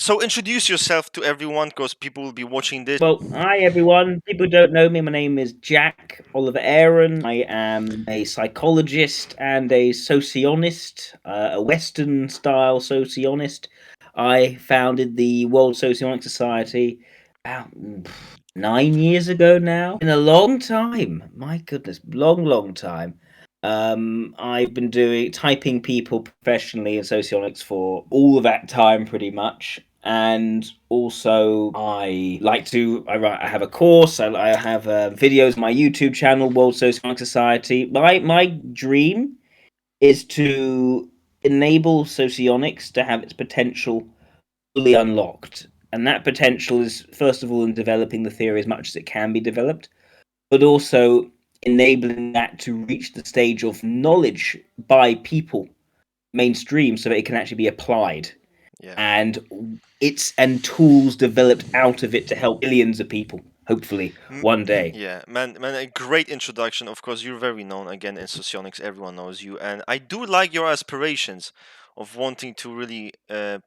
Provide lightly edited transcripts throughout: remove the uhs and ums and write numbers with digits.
So introduce yourself to everyone, because people will be watching this. Well, hi everyone. People who don't know me, my name is Jack Oliver Aaron. I am a psychologist and a socionist, a Western style socionist. I founded the World Socionic Society about 9 years ago now. In a long time. My goodness, long time. I've been typing people professionally in Socionics for all of that time, pretty much. And also, I have a course. I have videos on my YouTube channel, World Socionic Society. My dream is to enable Socionics to have its potential fully unlocked, and that potential is first of all in developing the theory as much as it can be developed, but also enabling that to reach the stage of knowledge by people mainstream so that it can actually be applied. Yeah. And tools developed out of it to help billions of people, hopefully one day. Yeah, man, a great introduction. Of course, you're very known again in Socionics. Everyone knows you, and I do like your aspirations of wanting to really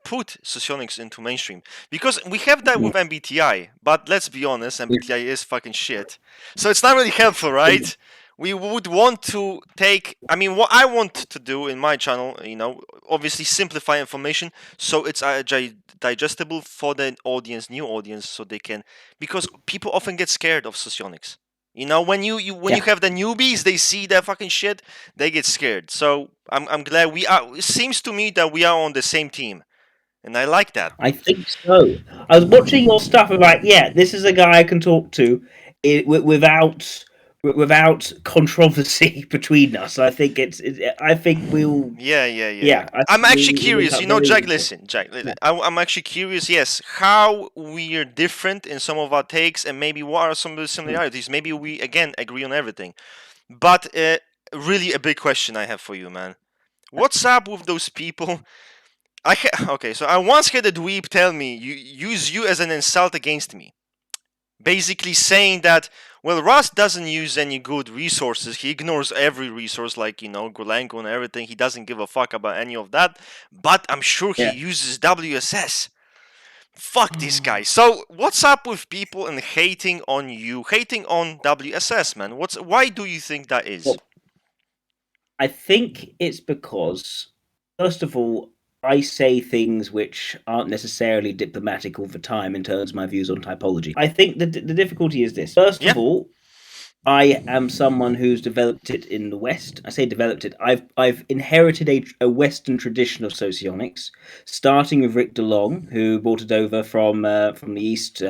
put Socionics into mainstream, because we have that with MBTI. But let's be honest, MBTI is fucking shit, so it's not really helpful, right? We would want to take. I mean, what I want to do in my channel, obviously simplify information so it's digestible for the audience, new audience, so they can, because people often get scared of Socionics. When you have the newbies, they see that fucking shit, they get scared. So I'm glad we are. It seems to me that we are on the same team, and I like that. I think so. I was watching your stuff and like, yeah, this is a guy I can talk to without controversy between us. I think I think we'll. Yeah. I'm actually curious. Jack, listen, I'm actually curious. Yes, how we are different in some of our takes, and maybe what are some of the similarities. Maybe we again agree on everything. But really, a big question I have for you, man. What's up with those people? Okay, so I once had a dweeb tell me, use you as an insult against me. Basically saying that, well, Rust doesn't use any good resources. He ignores every resource, like, Golango and everything. He doesn't give a fuck about any of that. But I'm sure he uses WSS. Fuck this guy. So what's up with people and hating on you, hating on WSS, man? Why do you think that is? Well, I think it's because, first of all, I say things which aren't necessarily diplomatic all the time in terms of my views on typology. I think the difficulty is this. First of all, I am someone who's developed it in the West. I say developed it. I've inherited a Western tradition of socionics, starting with Rick DeLong, who brought it over from the East.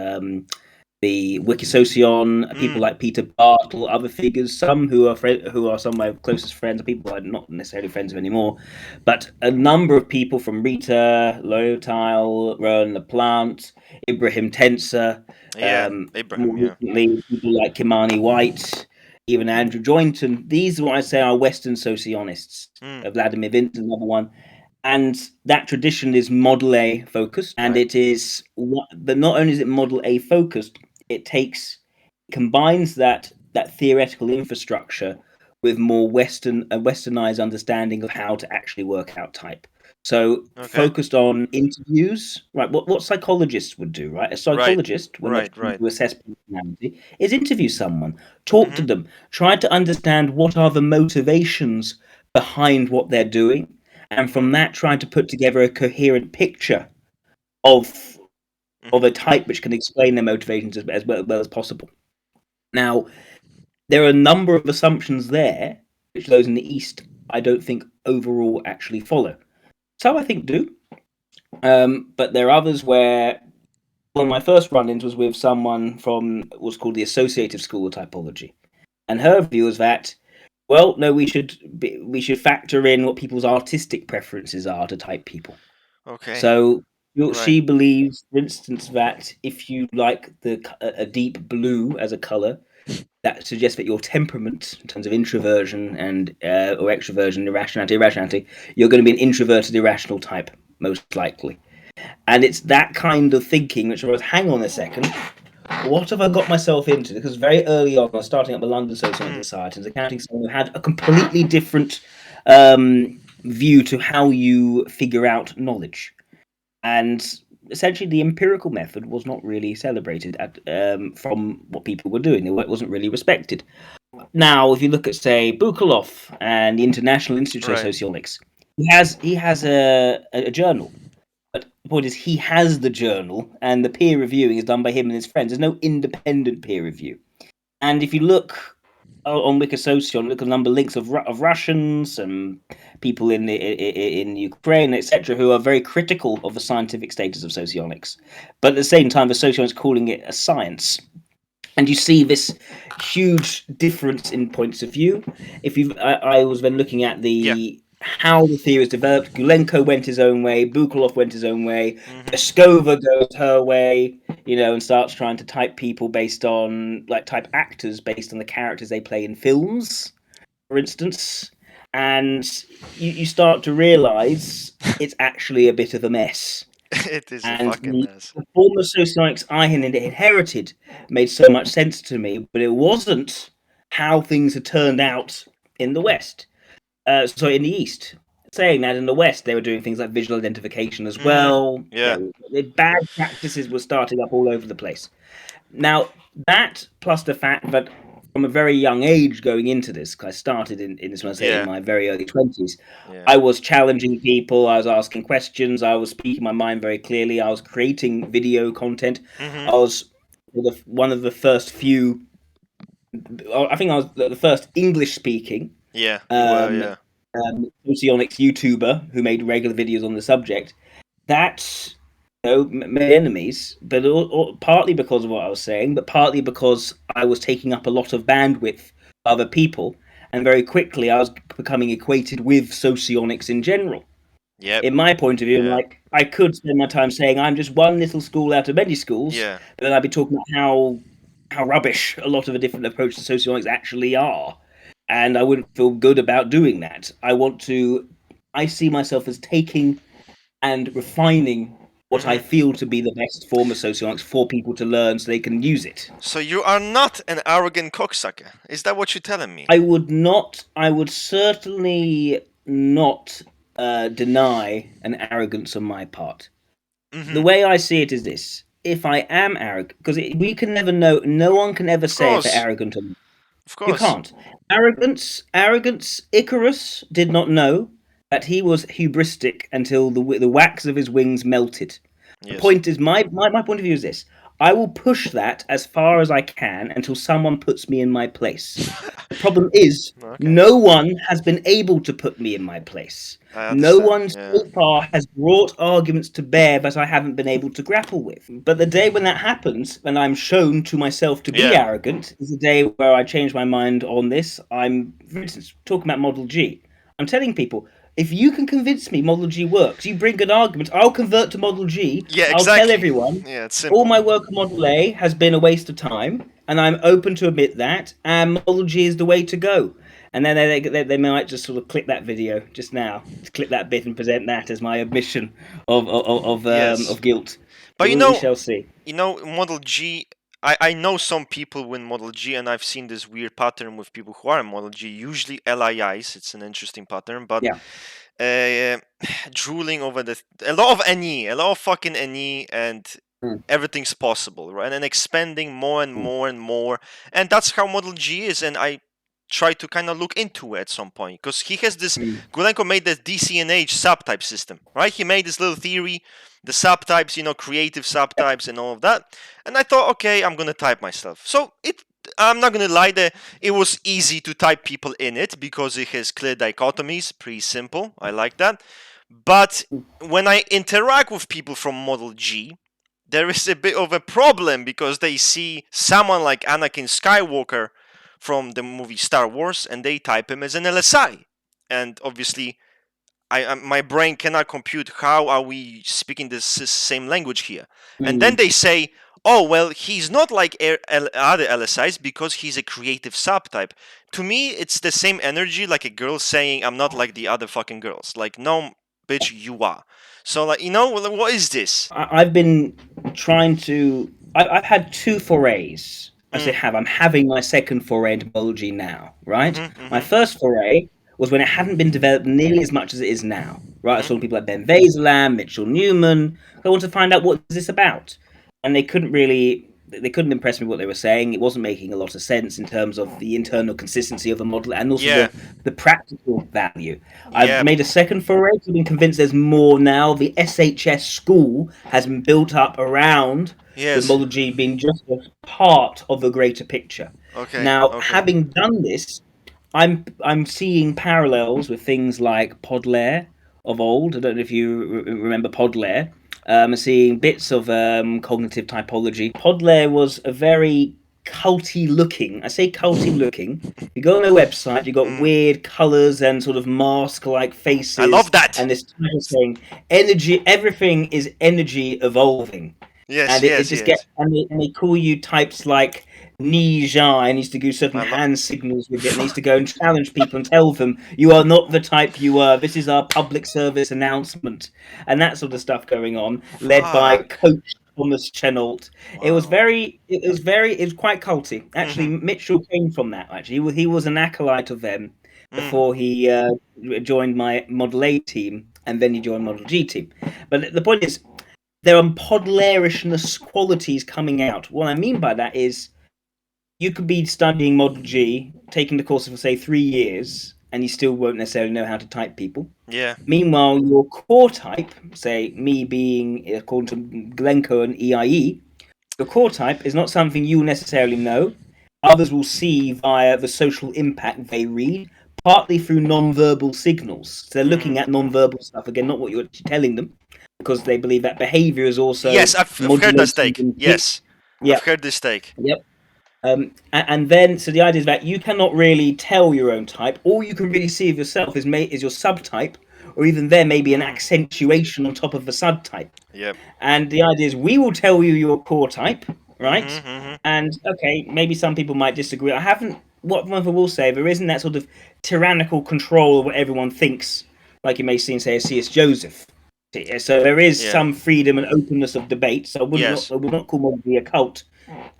The Wikisocion, people like Peter Bartle, other figures, some who are some of my closest friends, people I'm not necessarily friends with anymore, but a number of people from Rita, Loyotile, Rowan LaPlante, Ibrahim Tenser, recently, people like Kimani White, even Andrew Joynton. These are what I say are Western socionists. Vladimir Vint, another one. And that tradition is Model A focused, and it is. But not only is it Model A focused, it combines that theoretical infrastructure with more westernized understanding of how to actually work out type. So focused on interviews, right? What psychologists would do, right? A psychologist, when they're trying to assess personality, is interview someone, talk to them, try to understand what are the motivations behind what they're doing, and from that trying to put together a coherent picture of a type which can explain their motivations as well as possible. Now, there are a number of assumptions there which those in the East I don't think overall actually follow. Some I think do, but there are others where one of my first run-ins was with someone from what's called the Associative School of Typology, and her view was that, well, no, we should factor in what people's artistic preferences are to type people. Okay. So she believes, for instance, that if you like a deep blue as a color, that suggests that your temperament, in terms of introversion and or extroversion, irrationality, you're going to be an introverted, irrational type, most likely. And it's that kind of thinking which I was, hang on a second, what have I got myself into? Because very early on, I was starting up the London Socionic Society, and accounting someone who had a completely different view to how you figure out knowledge. And essentially the empirical method was not really celebrated from what people were doing. It wasn't really respected. Now, if you look at, say, Bukalov and the International Institute of Socionics, he has a journal. But the point is, he has the journal, and the peer reviewing is done by him and his friends. There's no independent peer review. And if you look on Wikisocion, look at the number of links of Russians and people in Ukraine, etc., who are very critical of the scientific status of socionics. But at the same time, the socionics calling it a science. And you see this huge difference in points of view. I was then looking at how the theory is developed. Gulenko went his own way. Bukalov went his own way. Eskova goes her way, and starts trying to type people type actors based on the characters they play in films, for instance. And you start to realize it's actually a bit of a mess. It is a fucking mess. The former socionics I had inherited made so much sense to me, but it wasn't how things had turned out in the West. In the East. Saying that in the West, they were doing things like visual identification as well. Yeah. Bad practices were starting up all over the place. Now, that plus the fact that from a very young age going into this, because I started in this when I say in my very early 20s, I was challenging people, I was asking questions, I was speaking my mind very clearly, I was creating video content. I was one of the first few, I think I was the first English speaking socionics YouTuber who made regular videos on the subject. That made enemies, but partly because of what I was saying, but partly because I was taking up a lot of bandwidth for other people, and very quickly I was becoming equated with socionics in general. In my point of view, I could spend my time saying I'm just one little school out of many schools, but then I'd be talking about how rubbish a lot of the different approaches to socionics actually are, and I wouldn't feel good about doing that. I see myself as taking and refining what I feel to be the best form of socionics for people to learn so they can use it. So you are not an arrogant cocksucker. Is that what you're telling me? I would certainly not deny an arrogance on my part. The way I see it is this. If I am arrogant, because we can never know, no one can ever say if they're arrogant or not. Of course. You can't. Arrogance, Icarus did not know that he was hubristic until the wax of his wings melted. Yes. The point is, my point of view is this. I will push that as far as I can until someone puts me in my place. The problem is, no one has been able to put me in my place. No one so far has brought arguments to bear that I haven't been able to grapple with. But the day when that happens, when I'm shown to myself to be arrogant, is the day where I change my mind on this. I'm, for instance, talking about Model G. I'm telling people, if you can convince me Model G works, you bring good arguments, I'll convert to Model G. Yeah, exactly. I'll tell everyone all my work on Model A has been a waste of time, and I'm open to admit that, and Model G is the way to go. And then they might just sort of click that video just now, just click that bit and present that as my admission of guilt. But we shall see. Model G, I know some people with Model G, and I've seen this weird pattern with people who are in Model G, usually LIIs. It's an interesting pattern, but drooling over a lot of NE, a lot of fucking NE, and everything's possible, right? And expanding more and more and more, and that's how Model G is. And I try to kind of look into it at some point, because he has this, Gulenko made the DCNH subtype system, right? He made this little theory, the subtypes, creative subtypes and all of that. And I thought, okay, I'm going to type myself. So I'm not going to lie, it was easy to type people in it because it has clear dichotomies, pretty simple. I like that. But when I interact with people from Model G, there is a bit of a problem because they see someone like Anakin Skywalker from the movie Star Wars, and they type him as an LSI. And obviously, my brain cannot compute how are we speaking the same language here. And then they say, oh, well, he's not like other LSIs because he's a creative subtype. To me, it's the same energy like a girl saying, I'm not like the other fucking girls. Like, no, bitch, you are. So, like, what is this? I've been trying to... I've had 2 forays. I'm having my second foray into Model G now, right? My first foray was when it hadn't been developed nearly as much as it is now. right? I saw people like Ben Vaselam, Mitchell Newman. I wanted to find out what is this about, and they couldn't impress me with what they were saying. It wasn't making a lot of sense in terms of the internal consistency of a model and also Yeah. the practical value. I've Yeah. made a second foray. I've been convinced there's more now. The SHS school has been built up around the Yes. Model G being just a part of a greater picture. Okay. Now, Okay. having done this, I'm seeing parallels with things like Polr of old. I don't know if you remember Polr. Seeing bits of cognitive typology. Polr was a very culty looking. I say culty looking. You go on their website, you got Mm. weird colors and sort of mask-like I faces, love that. and this title saying energy. Everything is energy evolving, Yes. and it Yes. just gets Yes. and they call you types like Nija and needs to do certain I love. hand signals with it, needs to go and challenge people and tell them you are not the type you were. This is our public service announcement, and that sort of stuff going on, led by Fuck. Coach Thomas Chenault. It was Wow. quite culty. Actually, Mhm. Mitchell came from that. Actually, he was an acolyte of them Mm. before he joined my Model A team, and then he joined Model G team. But the point is, there are Podlerishness qualities coming out. What I mean by that is you could be studying Model G, taking the course for say 3 years, and you still won't necessarily know how to type people. Yeah. Meanwhile, your core type, say me being according to Glencoe and EIE, your core type is not something you necessarily know. Others will see via the social impact they read, partly through non-verbal signals. So they're looking Mm. at non-verbal stuff again, not what you're actually telling them, because they believe that behavior is also Yes, I've heard that modulated take. in pitch. Yes, I've Yep, heard this take. yep. And then, so the idea is that you cannot really tell your own type. All you can really see of yourself is your subtype, or even there may be an Mm. accentuation on top of the subtype. Yep. And the idea is we will tell you your core type, right? Mhm. Mhm. And okay, maybe some people might disagree. I haven't. What one thing I will say, there isn't that sort of tyrannical control of what everyone thinks, like you may see in say a C.S. Joseph. So there is Yeah. some freedom and openness of debate. So Yes. I would not call Model a cult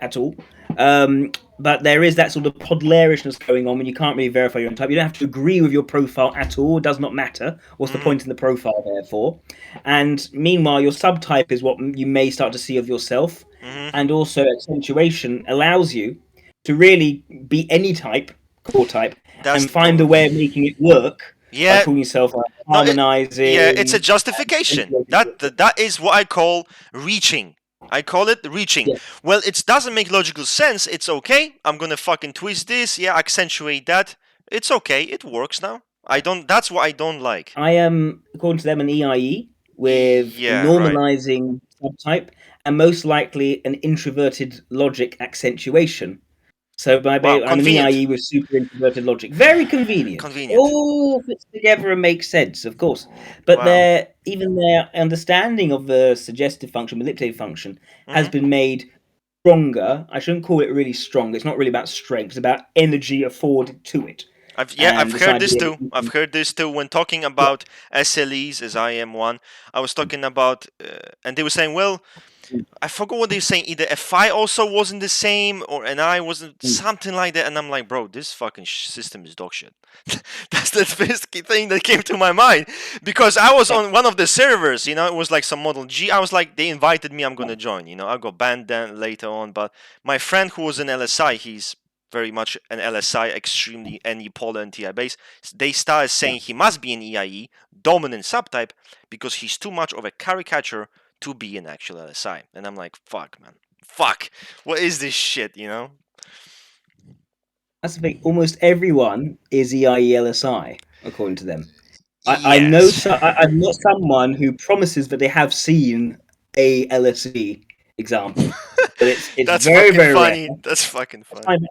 at all. Um, but there is that sort of podlerishness going on when you can't really verify your own type. You don't have to agree with your profile at all. It does not matter. What's the Mhm. point in the profile, therefore? And meanwhile, your subtype is what you may start to see of yourself. Mhm. And also, accentuation allows you to really be any type, core type, That's and find a way of making it work by yeah. calling yourself No. Yeah. It's a harmonizing. justification. That is what I call reaching. I call it reaching. Yeah. Well, it doesn't make logical sense. It's okay. I'm gonna fucking twist this. Yeah, accentuate that. It's okay. It works now. I don't. That's what I don't like. I am, according to them, an EIE with a Yeah. Right. normalizing subtype and most likely an introverted logic accentuation. So Wow. I'm an Convenient. EIE with super introverted logic. Very convenient. It Convenient. all fits together and makes sense, of course. But Wow. even their understanding of the suggestive function, manipulative function, has Mhm. been made stronger. I shouldn't call it really strong. It's not really about strength. It's about energy afforded to it. I've And this heard this idea that too. I've heard this too. When talking yeah, about SLEs, as I am one, I was talking about, and they were saying, well, I forgot what they were saying. Either a FI also wasn't the same, or an I wasn't something like that. And I'm like, bro, this fucking system is dog shit. That's the first thing that came to my mind because I was yeah, on one of the servers. It was like some Model G. I was like, they invited me. I'm yeah. gonna join. I got banned then later on, but my friend who was an LSI, he's very much an LSI, extremely NE polar and TI base. They started Yeah. saying he must be an EIE dominant subtype because he's too much of a caricature to be an actual LSI. And I'm like, fuck, man. Fuck. What is this shit? That's the thing. Almost everyone is EIELSI, according to them. I know Yes. so I'm not someone who promises that they have seen a LSE example, but it's That's very, fucking very rare. funny. That's fucking I funny. find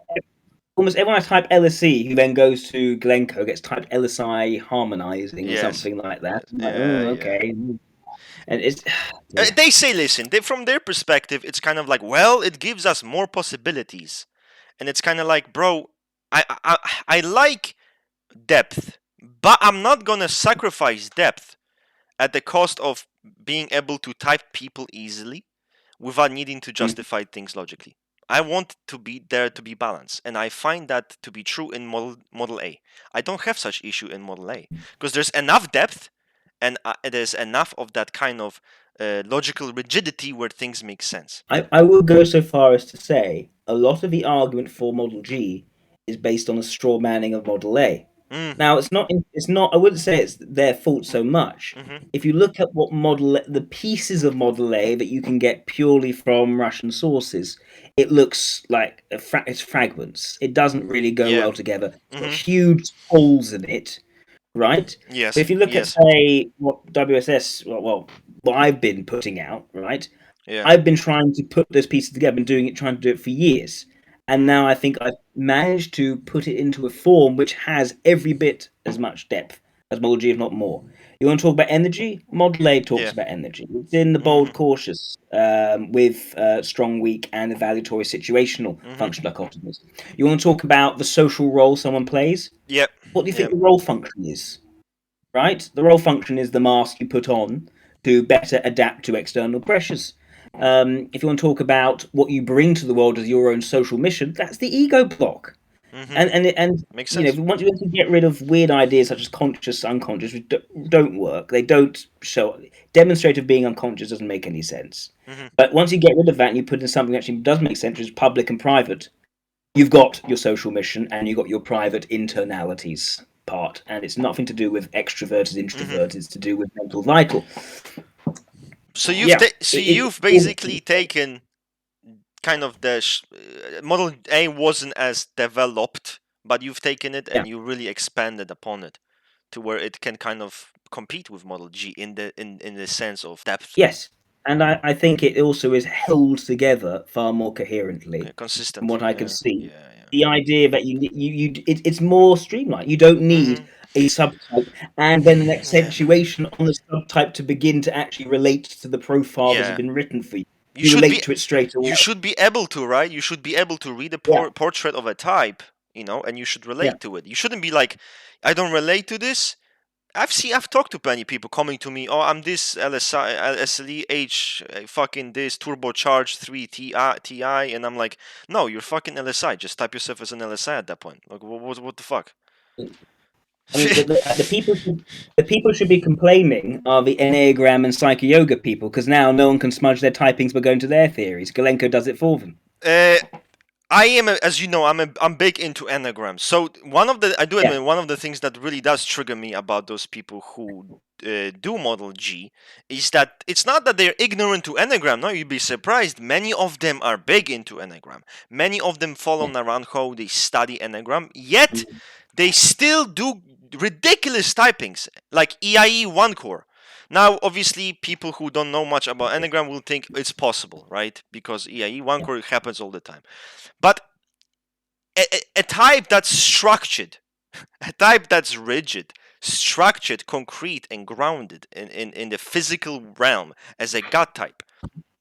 almost everyone I type LSE who then goes to Glencoe gets typed LSI harmonizing or Yes. something like that. Yes. I'm like, Yeah, oh, yeah. okay. And it's yeah. They say, listen, from their perspective, it's kind of like, well, it gives us more possibilities. And it's kind of like, bro, I like depth, but I'm not gonna sacrifice depth at the cost of being able to type people easily without needing to Mm. justify things logically. I want to be there to be balanced, and I find that to be true in Model A. I don't have such issue in Model A because there's enough depth and there's enough of that kind of logical rigidity where things make sense. I will go so far as to say a lot of the argument for Model G is based on a straw manning of Model A. Now, it's not. I wouldn't say it's their fault so much. If you look at what the pieces of Model A that you can get purely from Russian sources, it looks like it's fragments. It doesn't really go well together. It's got huge holes in it, right? Yes. But if you look at, say, what WSS, what I've been putting out, right? Yeah. I've been trying to put those pieces together, trying to do it for years. And now I think I've managed to put it into a form which has every bit as much depth as Model G, if not more. You want to talk about energy? Model A talks about energy. It's in the bold, cautious, with strong, weak, and evaluatory situational functional dichotomies. You want to talk about the social role someone plays? Yep. What do you think the role function is? Right? The role function is the mask you put on to better adapt to external pressures. If you want to talk about what you bring to the world as your own social mission, that's the ego block. And Makes you know, sense. once you get rid of weird ideas such as conscious, unconscious, which don't work, they don't show. Demonstrative being unconscious doesn't make any sense. But once you get rid of that and you put in something that actually does make sense, which is public and private, you've got your social mission and you've got your private internalities part, and it's nothing to do with extroverted, introverted. It's to do with mental vital. So you've basically taken kind of the Model A wasn't as developed, but you've taken it and you really expanded upon it to where it can kind of compete with Model G in the sense of depth. Yes, and I think it also is held together far more coherently, consistent. From what I can see. Yeah. The idea that it's more streamlined. You don't need a subtype and then an accentuation on the subtype to begin to actually relate to the profile that has been written for you. You relate to it straight away. You should be able to, right? You should be able to read a portrait of a type, and you should relate to it. You shouldn't be like, I don't relate to this. I've talked to many people coming to me. Oh, I'm this SLE H fucking this turbocharged 3 TI, and I'm like, no, you're fucking LSI. Just type yourself as an LSI at that point. Like, what the fuck? I mean, the people should be complaining are the Enneagram and Psycho Yoga people, because now no one can smudge their typings by going to their theories. Galenko does it for them. I am, as you know, I'm big into Enneagram. So one of the things that really does trigger me about those people who do Model G is that it's not that they're ignorant to Enneagram. No, you'd be surprised. Many of them are big into Enneagram. Many of them follow Naranjo. They study Enneagram. Yet they still do ridiculous typings like EIE 1 core. Now, obviously, people who don't know much about Enneagram will think it's possible, right? Because EIE 1 core happens all the time. But a type that's structured, a type that's rigid, structured, concrete, and grounded in the physical realm as a gut type,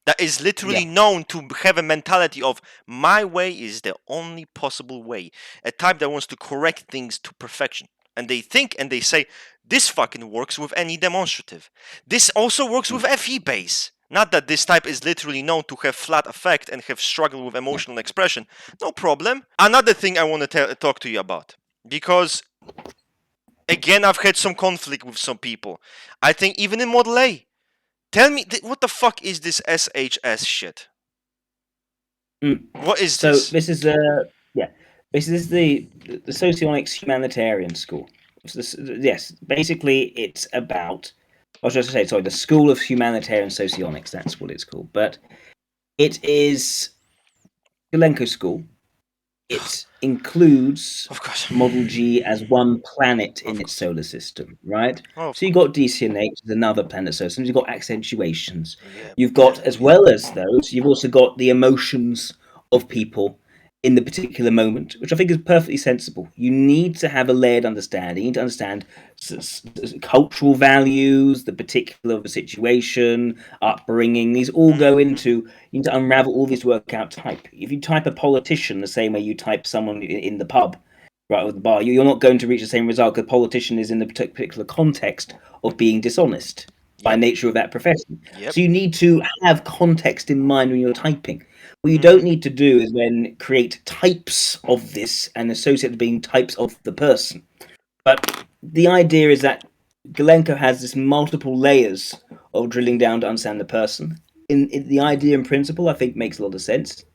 that is literally known to have a mentality of my way is the only possible way. A type that wants to correct things to perfection. And they think and they say, this fucking works with any demonstrative. This also works with FE base. Not that this type is literally known to have flat affect and have struggled with emotional expression. No problem. Another thing I want to talk to you about. Because, again, I've had some conflict with some people. I think even in Model A. Tell me, what the fuck is this SHS shit? What is this? So this is this is the Socionics Humanitarian School. Yes, basically it's about, I was just to say, sorry, the School of Humanitarian Socionics, that's what it's called. But it is Galenko School. It includes Model G as one planet in its solar system, right? So you've got DCNH as another planet solar system. You've got accentuations. You've got, as well as those, you've also got the emotions of people in the particular moment, which I think is perfectly sensible. You need to have a layered understanding. You need to understand cultural values, the particular of the situation, upbringing. These all go into, you need to unravel all these to work out type. If you type a politician the same way you type someone in the pub, right, or the bar, you're not going to reach the same result, because politician is in the particular context of being dishonest by nature of that profession. So you need to have context in mind when you're typing. What you don't need to do is then create types of this and associate it being types of the person. But the idea is that Galenko has this multiple layers of drilling down to understand the person. In the idea and principle, I think makes a lot of sense,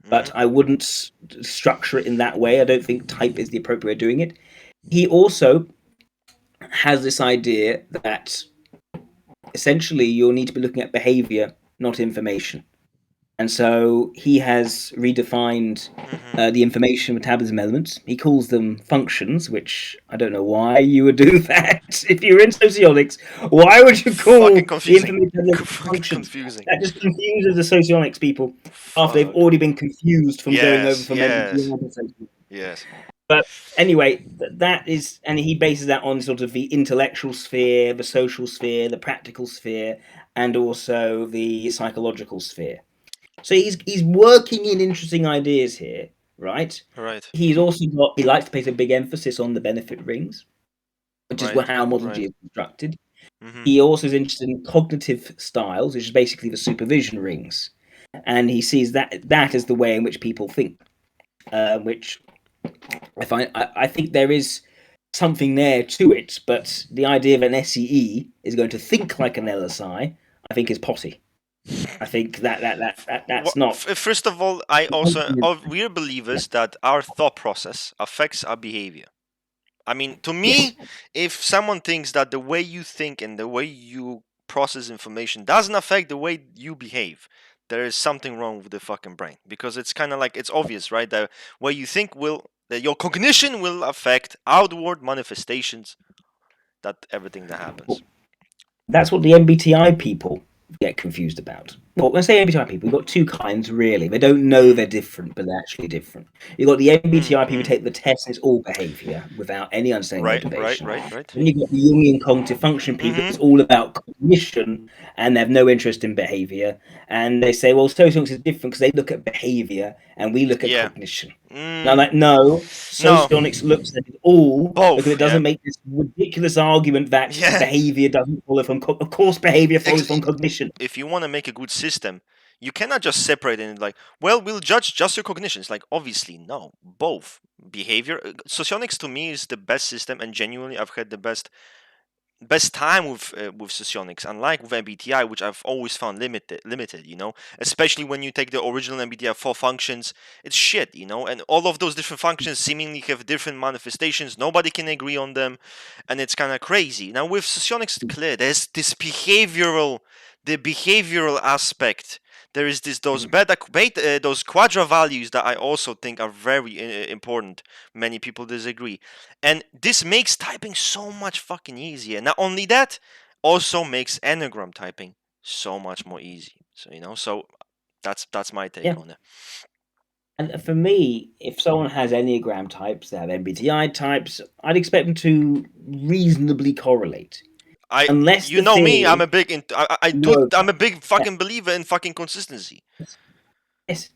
but I wouldn't structure it in that way. I don't think type is the appropriate way of doing it. He also has this idea that essentially you'll need to be looking at behavior, not information. And so he has redefined the information metabolism elements. He calls them functions, which I don't know why you would do that. If you're in socionics, why would you call Fucking the confusing. information Fucking functions? confusing. That just confuses the socionics people after they've Fuck. already been confused from going over Yes, from yes, MBTI. yes. But anyway, that is, and he bases that on sort of the intellectual sphere, the social sphere, the practical sphere, and also the psychological sphere. So he's working in interesting ideas here, right? Right, He's also got, he likes to place a big emphasis on the benefit rings, which is right, how Model G right. is constructed. Mm-hmm. He also is interested in cognitive styles, which is basically the supervision rings, and he sees that as the way in which people think, which I think there is something there to it, but the idea of an SEE is going to think like an LSI, I think, is potty. I think that's not. First of all, we're believers that our thought process affects our behavior. I mean, to Yes, me, if someone thinks that the way you think and the way you process information doesn't affect the way you behave, there is something wrong with the fucking brain. Because it's kind of like, it's obvious, right? The way you think that your cognition will affect outward manifestations, that everything that happens. that's what the MBTI people get confused about. Well, when I say MBTI people, we've got two kinds really. They don't know they're different, but they're actually different. You've got the MBTI people who take the test and it's all behavior without any understanding Right, right, motivation. right. Then you've got the Jungian cognitive function people, it's all about cognition and they have no interest in behavior. And they say, well, sociology is different because they look at behavior and we look at Yeah. cognition. And I'm like, no, No. socionics looks at it all because Both, it yeah. doesn't make this ridiculous argument that Yeah. behavior doesn't follow from. Of course, behavior follows from cognition. If you want to make a good system, you cannot just separate it like, well, we'll judge just your cognition. It's like, obviously, no, both. Behavior. Socionics to me is the best system, and genuinely, I've had the best time with Socionics, unlike with MBTI, which I've always found limited, especially when you take the original MBTI 4 functions. It's shit, and all of those different functions seemingly have different manifestations. Nobody can agree on them, and it's kind of crazy. Now with Socionics, it's clear there's this behavioral aspect. There is those those quadra values that I also think are very important. Many people disagree, and this makes typing so much fucking easier. Not only that, also makes Enneagram typing so much more easy. So that's my take on it. And for me, if someone has Enneagram types, they have MBTI types, I'd expect them to reasonably correlate. Unless You the know me, I'm theory, a big no, I'm a big yeah, fucking believer in fucking consistency. yes,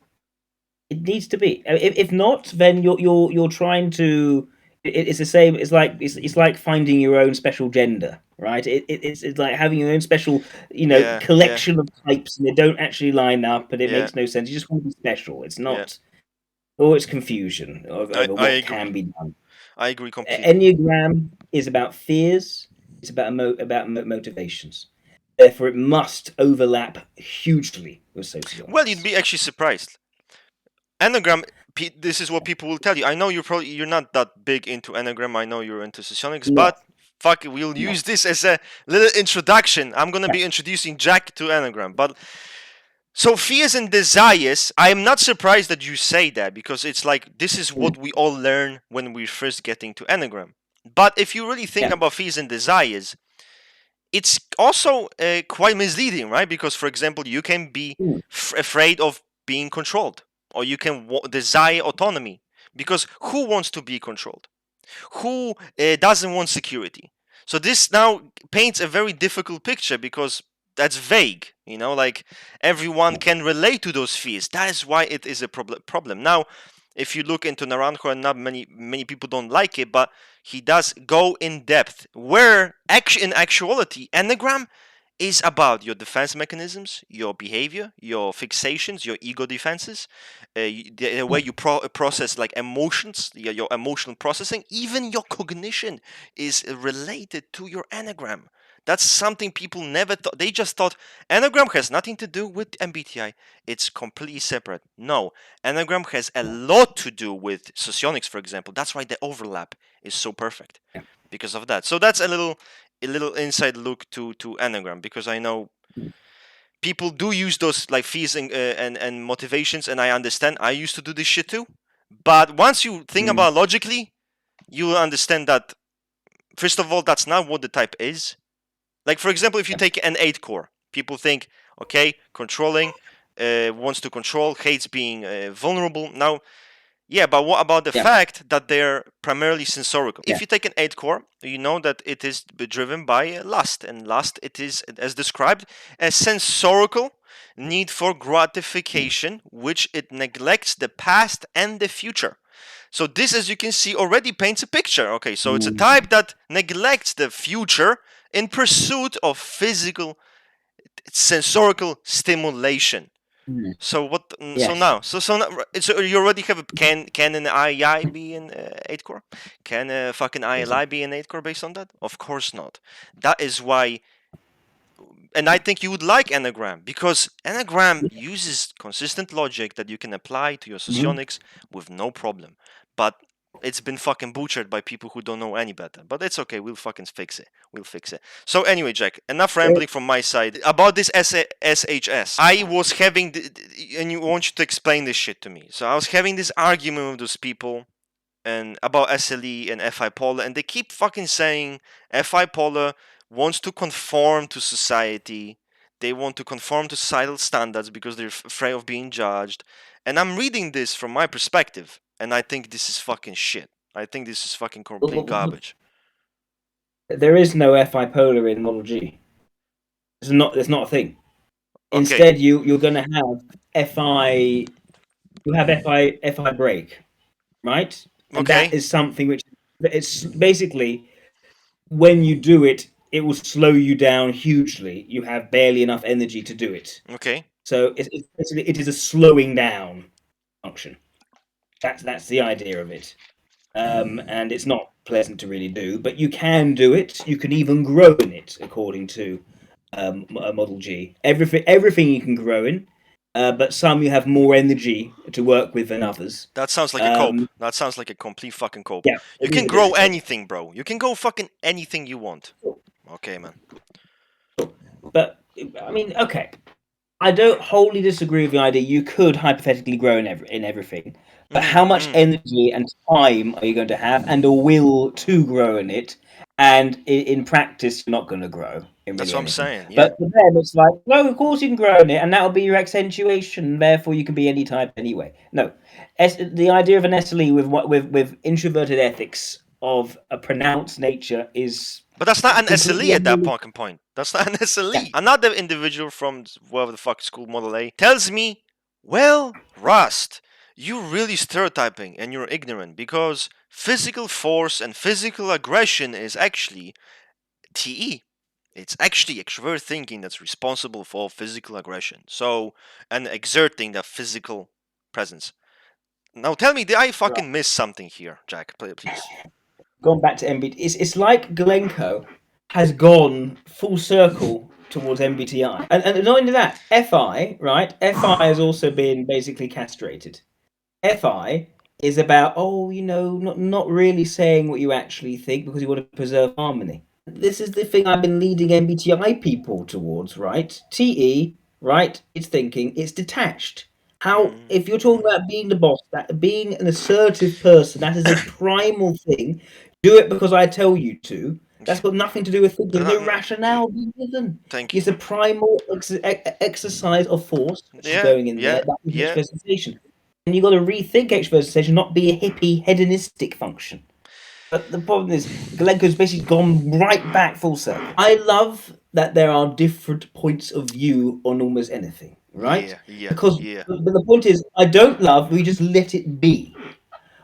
it needs to be. If not, then you're trying to. It's the same. It's like finding your own special gender, right? It's like having your own special, Yeah, yeah, collection of types, and they don't actually line up, and it yeah, makes no sense. You just want to be special. It's yeah. not. Or it's confusion over I what can agree. be done. I agree completely. Enneagram is about fears. It's about motivations. Therefore, it must overlap hugely with sociology. Well, you'd be actually surprised. Enneagram, this is what people will tell you. I know you're not that big into Enneagram. I know you're into Socionics, No, but fuck it, we'll no. use this as a little introduction. I'm gonna Yeah. be introducing Jack to Enneagram, but so fears and desires. I am not surprised that you say that because it's like this is what we all learn when we're first getting to Enneagram. But if you really think Yeah. about fears and desires, it's also quite misleading, right? Because, for example, you can be afraid of being controlled, or you can desire autonomy. Because who wants to be controlled? Who doesn't want security? So this now paints a very difficult picture because that's vague. Like everyone can relate to those fears. That is why it is a problem. Now, if you look into Naranjo, and not many people don't like it, but he does go in depth. Where in actuality, Enneagram is about your defense mechanisms, your behavior, your fixations, your ego defenses, the way you process like emotions, your emotional processing, even your cognition is related to your Enneagram. That's something people never thought. They just thought Enneagram has nothing to do with MBTI. It's completely separate. No, Enneagram has a lot to do with Socionics, for example. That's why the overlap is so perfect because of that. So that's a little inside look to Enneagram, because I know people do use those like fees and motivations, and I understand. I used to do this shit too. But once you think about logically, you will understand that first of all, that's not what the type is. Like, for example, if you take an 8 core, people think, okay, controlling, wants to control, hates being vulnerable. Now, yeah, but what about the fact that they're primarily sensorical? If you take an 8 core, you know that it is driven by lust, and lust, it is, as described, a sensorical need for gratification, which it neglects the past and the future. So this, as you can see, already paints a picture. Okay, so it's a type that neglects the future in pursuit of physical, sensorical stimulation. So what? So you already have a can an IEI be in 8 core? Can a fucking ILI be in 8 core based on that? Of course not. That is why. And I think you would like Enneagram, because Enneagram uses consistent logic that you can apply to your Socionics with no problem. But it's been fucking butchered by people who don't know any better. But it's okay. We'll fucking fix it. We'll fix it. So anyway, Jack, enough rambling from my side about this SHS. I was having, and you want you to explain this shit to me. So I was having this argument with those people and about SLE and FI Polr, and they keep fucking saying FI Polr wants to conform to society. They want to conform to societal standards because they're afraid of being judged. And I'm reading this from my perspective, and I think this is fucking shit. I think this is fucking complete garbage. There is no FI Polr in Model G. It's not a thing. Okay. Instead, you're going to have FI. You have FI break, right? And that is something which it's basically when you do it, it will slow you down hugely. You have barely enough energy to do it. Okay. So it's basically, it is a slowing down function. That's the idea of it. And it's not pleasant to really do, but you can do it. You can even grow in it, according to Model G. Everything you can grow in, but some you have more energy to work with than others. That sounds like a cope. That sounds like a complete fucking cope. Yeah, you can grow anything, bro. You can go fucking anything you want. Okay, man. But I mean, okay. I don't wholly disagree with the idea you could hypothetically grow in everything, but how much energy and time are you going to have, and a will to grow in it? And in practice, you're not going to grow. That's what I'm saying. Yeah. But for them, it's like, no, of course you can grow in it, and that'll be your accentuation. Therefore, you can be any type anyway. No, the idea of an SLE with introverted ethics of a pronounced nature is. But that's not an SLE at that fucking point. That's not an SLE. Yeah. Another individual from wherever the fuck school Model A tells me, well, Rust, you're really stereotyping and you're ignorant, because physical force and physical aggression is actually TE. It's actually extrovert thinking that's responsible for physical aggression. So, and exerting that physical presence. Now tell me, did I fucking miss something here, Jack? Please. Going back to MBTI, it's like Glencoe has gone full circle towards MBTI, and not only that, FI, right? FI has also been basically castrated. FI is about not really saying what you actually think because you want to preserve harmony. This is the thing I've been leading MBTI people towards, right? TE, right? It's thinking, it's detached. How, if you're talking about being the boss, that being an assertive person, that is a primal thing. Do it because I tell you to. That's got nothing to do with thinking. No rationale being given. Thank you. It's a primal exercise of force which is going in there. That is expressation. And you've got to rethink expressation, not be a hippie hedonistic function. But the problem is, Glencoe's basically gone right back full circle. I love that there are different points of view on almost anything, right? Because the point is, I don't love, we just let it be.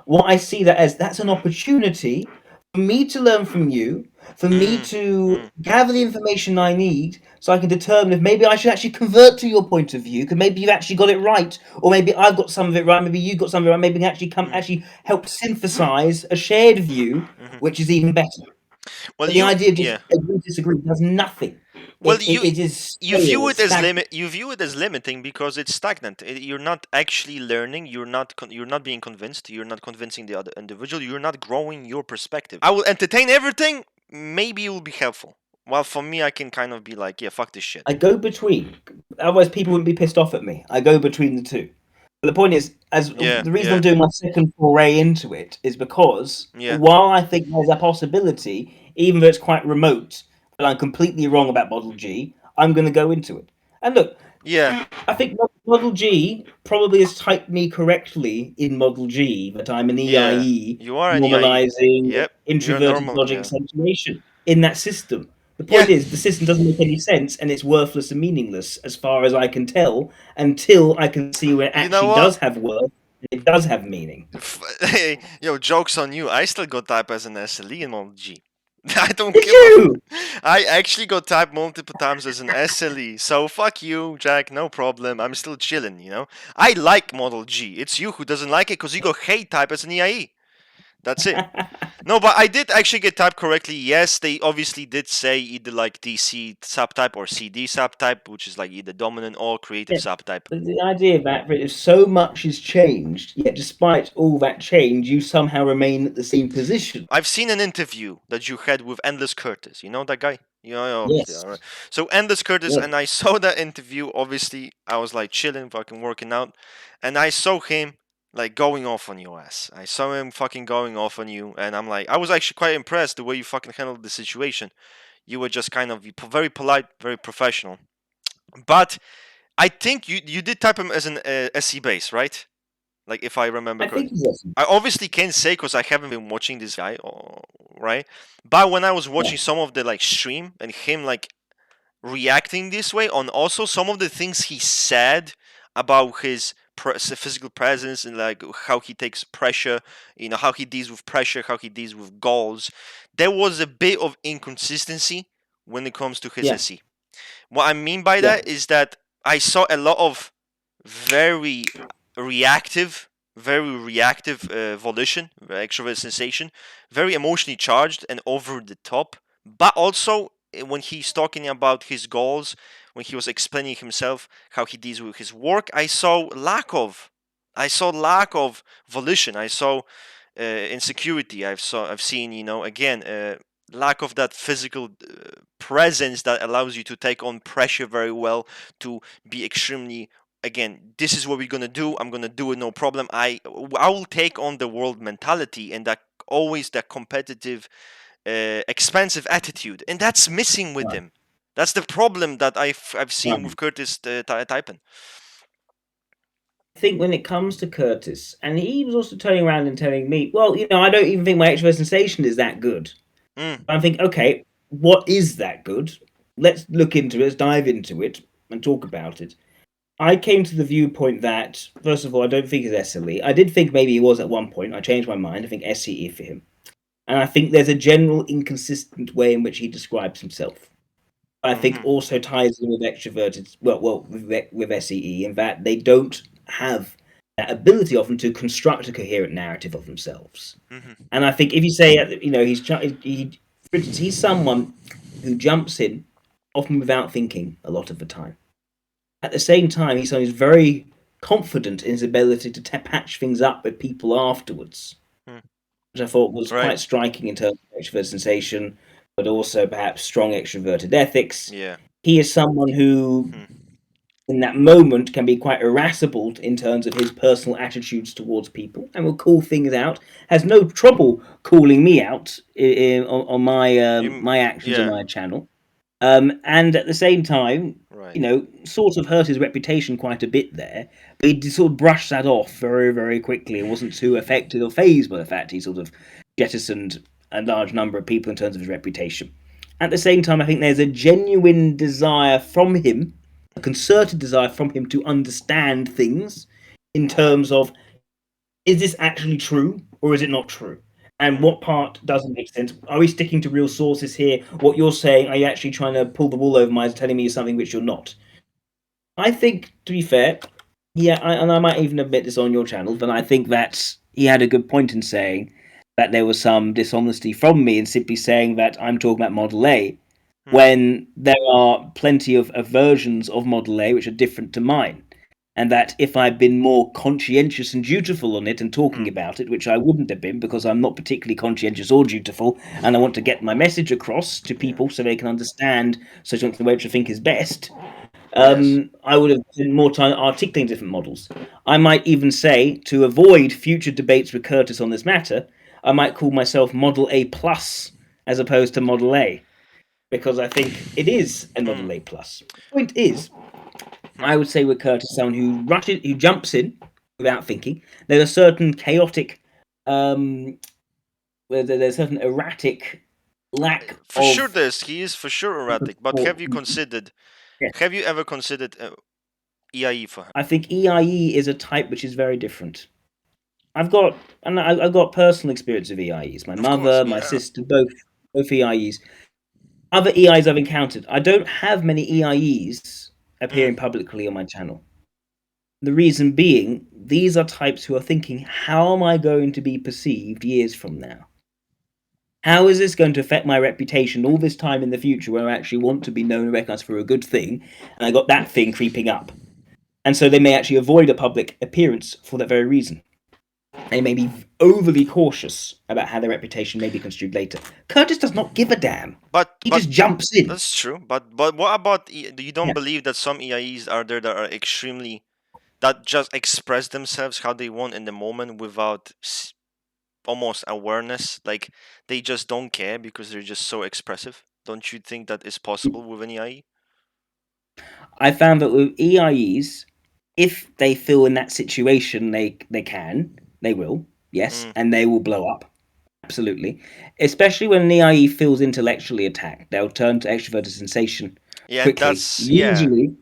What I see that as, that's an opportunity for for me to learn from you, for me to gather the information I need so I can determine if maybe I should actually convert to your point of view, because maybe you've actually got it right, or maybe I've got some of it right, maybe you've got some of it right, maybe we can actually help synthesize a shared view, which is even better. Well, But the idea of just yeah. agree, disagree does nothing. Well, It is you view stale, it as stagnant. you view it as limiting because it's stagnant. You're not actually learning. You're not being convinced. You're not convincing the other individual. You're not growing your perspective. I will entertain everything. Maybe it will be helpful. Well, for me, I can kind of be like, yeah, fuck this shit. I go between. Otherwise, people wouldn't be pissed off at me. I go between the two. But the point is, the reason I'm doing my second foray into it is because while I think there's a possibility, even though it's quite remote, that I'm completely wrong about Model G, I'm going to go into it. And look, I think Model G probably has typed me correctly in Model G that I'm an EIE, you are an EIE. normalizing Yep, you're introverted normal. logic Yeah. accentuation in that system. The point is, the system doesn't make any sense, and it's worthless and meaningless, as far as I can tell, until I can see where it actually does have worth, and it does have meaning. Yo, joke's on you. I still got type as an SLE in Model G. I don't Did give you? I actually got typed multiple times as an SLE, so fuck you, Jack, no problem. I'm still chilling, you know? I like Model G. It's you who doesn't like it because you got hate type as an EIE. That's it. No, but I did actually get typed correctly. Yes, they obviously did say either like DC subtype or CD subtype, which is like either dominant or creative subtype. But the idea that if so much is changed, yet despite all that change, you somehow remain at the same position. I've seen an interview that you had with EndlessKurtis. You know that guy? You know, yes. Yeah, right. So EndlessKurtis, and I saw that interview. Obviously, I was like chilling, fucking working out, and I saw him like going off on your ass. I saw him fucking going off on you, and I'm like, I was actually quite impressed the way you fucking handled the situation. You were just kind of very polite, very professional. But I think you did type him as an SC base, right? Like if I remember correctly. I obviously can't say because I haven't been watching this guy, right? But when I was watching some of the like stream and him like reacting this way on also some of the things he said about his physical presence and like how he takes pressure, you know, how he deals with pressure, how he deals with goals, there was a bit of inconsistency when it comes to his SE. What I mean by that is that I saw a lot of very reactive volition, extrovert sensation, very emotionally charged and over the top. But also when he's talking about his goals, when he was explaining himself how he deals with his work, I saw lack of volition. I saw insecurity. I've seen, you know, again, lack of that physical presence that allows you to take on pressure very well, to be extremely, again, this is what we're gonna do. I'm gonna do it, no problem. I will take on the world mentality, and that always that competitive, expensive attitude, and that's missing with him. That's the problem that I've seen with Kurtis typing. I think when it comes to Kurtis, and he was also turning around and telling me, well, you know, I don't even think my extrovert sensation is that good. I'm thinking, okay, what is that good? Let's look into it, let's dive into it and talk about it. I came to the viewpoint that, first of all, I don't think he's SLE. I did think maybe he was at one point. I changed my mind. I think SCE for him. And I think there's a general inconsistent way in which he describes himself. I think also ties in with extroverted, with SEE, in that they don't have that ability often to construct a coherent narrative of themselves. And I think if you say, you know, for instance, he's someone who jumps in often without thinking a lot of the time. At the same time, he's someone who's very confident in his ability to patch things up with people afterwards, which I thought was quite striking in terms of extrovert sensation, but also perhaps strong extroverted ethics. He is someone who, in that moment, can be quite irascible in terms of his personal attitudes towards people, and will call things out. Has no trouble calling me out on my my actions on my channel. And at the same time, you know, sort of hurt his reputation quite a bit there, but he sort of brushed that off very, very quickly and wasn't too affected or fazed by the fact he sort of jettisoned a large number of people in terms of his reputation. At the same time, I think there's a genuine desire from him, a concerted desire from him to understand things in terms of, is this actually true or is it not true? And what part doesn't make sense? Are we sticking to real sources here? What you're saying, are you actually trying to pull the wool over my eyes, telling me something which you're not? I think, to be fair, and I might even admit this on your channel, but I think that he had a good point in saying that there was some dishonesty from me in simply saying that I'm talking about Model A, when there are plenty of versions of Model A which are different to mine. And that if I'd been more conscientious and dutiful on it and talking about it, which I wouldn't have been because I'm not particularly conscientious or dutiful, and I want to get my message across to people so they can understand Socionics and the way which I think is best, I would have spent more time articulating different models. I might even say, to avoid future debates with Kurtis on this matter, I might call myself Model A plus as opposed to Model A, because I think it is a Model A plus. Point is, I would say with Kurtis, someone who jumps in without thinking. There's a certain chaotic, there's a certain erratic lack For of. sure, he is for sure erratic. But have you considered? Yeah. Have you ever considered EIE for him? I think EIE is a type which is very different. I've got personal experience of EIEs. My mother, my sister, both EIEs. Other EIs I've encountered. I don't have many EIEs appearing publicly on my channel. The reason being, these are types who are thinking, how am I going to be perceived years from now? How is this going to affect my reputation all this time in the future where I actually want to be known and recognized for a good thing, and I got that thing creeping up? And so they may actually avoid a public appearance for that very reason. They may be overly cautious about how their reputation may be construed later. Kurtis does not give a damn. He just jumps in. That's true. But what about you don't believe that some EIEs are there that are extremely that just express themselves how they want in the moment without almost awareness? Like they just don't care because they're just so expressive. Don't you think that is possible with an EIE? I found that with EIEs, if they feel in that situation, they will, yes, and they will blow up. Absolutely. Especially when an EIE feels intellectually attacked, they'll turn to extroverted sensation quickly. Usually,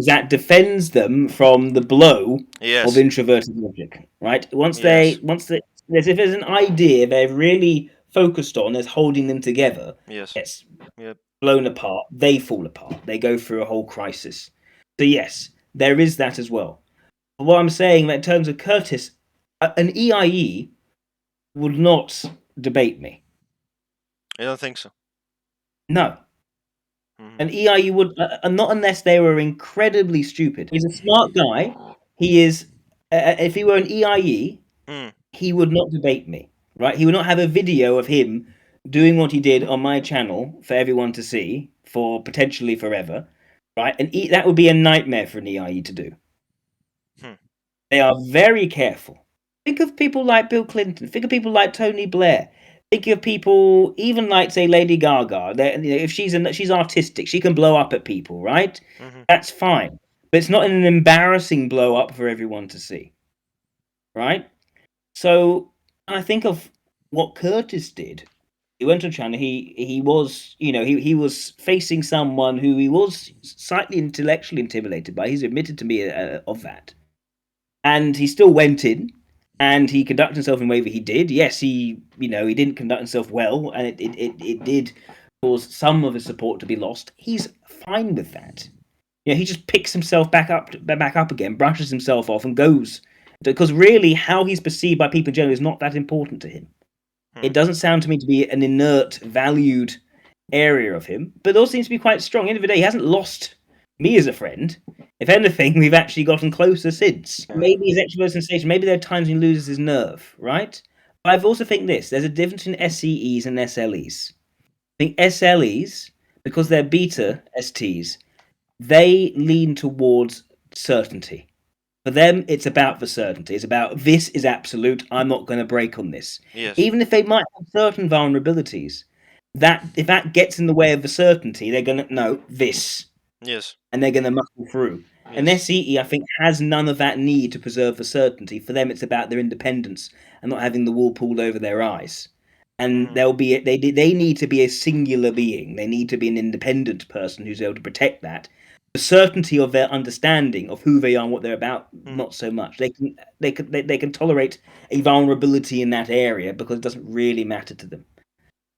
that defends them from the blow of introverted logic, right? Once if there's an idea they're really focused on as holding them together, gets blown apart, they fall apart. They go through a whole crisis. So yes, there is that as well. But what I'm saying that in terms of Kurtis, an EIE would not debate me. I don't think so. No. An EIE would, not unless they were incredibly stupid. He's a smart guy. He is. If he were an EIE, he would not debate me, right? He would not have a video of him doing what he did on my channel for everyone to see for potentially forever, right? And that would be a nightmare for an EIE to do. They are very careful. Think of people like Bill Clinton. Think of people like Tony Blair. Think of people, even like, say, Lady Gaga. If she's artistic, she can blow up at people, right? That's fine. But it's not an embarrassing blow up for everyone to see, right? So I think of what Kurtis did. He went on channel. He was, he was facing someone who he was slightly intellectually intimidated by. He's admitted to me of that, and he still went in. And he conducted himself in the way that he did. Yes, he didn't conduct himself well, and it did cause some of his support to be lost. He's fine with that. He just picks himself back up again, brushes himself off, and goes. Because really, how he's perceived by people generally is not that important to him. It doesn't sound to me to be an inert, valued area of him, but it also seems to be quite strong. At the end of the day, he hasn't lost me as a friend. If anything, we've actually gotten closer since. Maybe his extrovert sensation, maybe there are times when he loses his nerve, right? But I also think there's a difference in SEEs and SLEs. I think SLEs, because they're beta STs, they lean towards certainty. For them, it's about the certainty. It's about, this is absolute, I'm not going to break on this. Yes. Even if they might have certain vulnerabilities, if that gets in the way of the certainty, they're going to know this. Yes. And they're going to muscle through. Yes. And SEE, I think, has none of that need to preserve the certainty. For them, it's about their independence and not having the wool pulled over their eyes. And they need to be a singular being. They need to be an independent person who's able to protect that. The certainty of their understanding of who they are and what they're about, not so much. They can tolerate a vulnerability in that area because it doesn't really matter to them.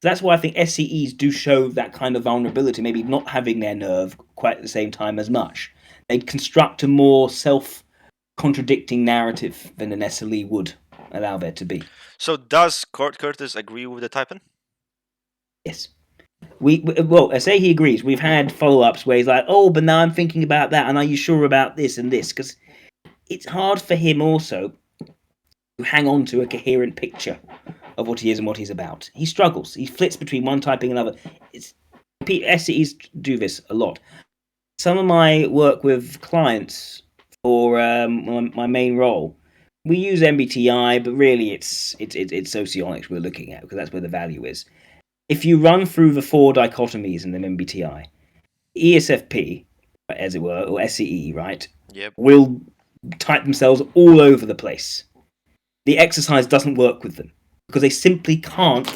So that's why I think SEEs do show that kind of vulnerability, maybe not having their nerve quite at the same time as much. They'd construct a more self-contradicting narrative than an SLE would allow there to be. So does Curtis agree with the typing? Yes. Well, I say he agrees. We've had follow-ups where he's like, "Oh, but now I'm thinking about that, and are you sure about this and this?" Because it's hard for him also to hang on to a coherent picture of what he is and what he's about. He struggles. He flits between one typing and another. SEs do this a lot. Some of my work with clients for my main role, we use MBTI, but really it's Socionics we're looking at because that's where the value is. If you run through the 4 dichotomies in the MBTI, ESFP, as it were, or SEE, right, Yep. will type themselves all over the place. The exercise doesn't work with them because they simply can't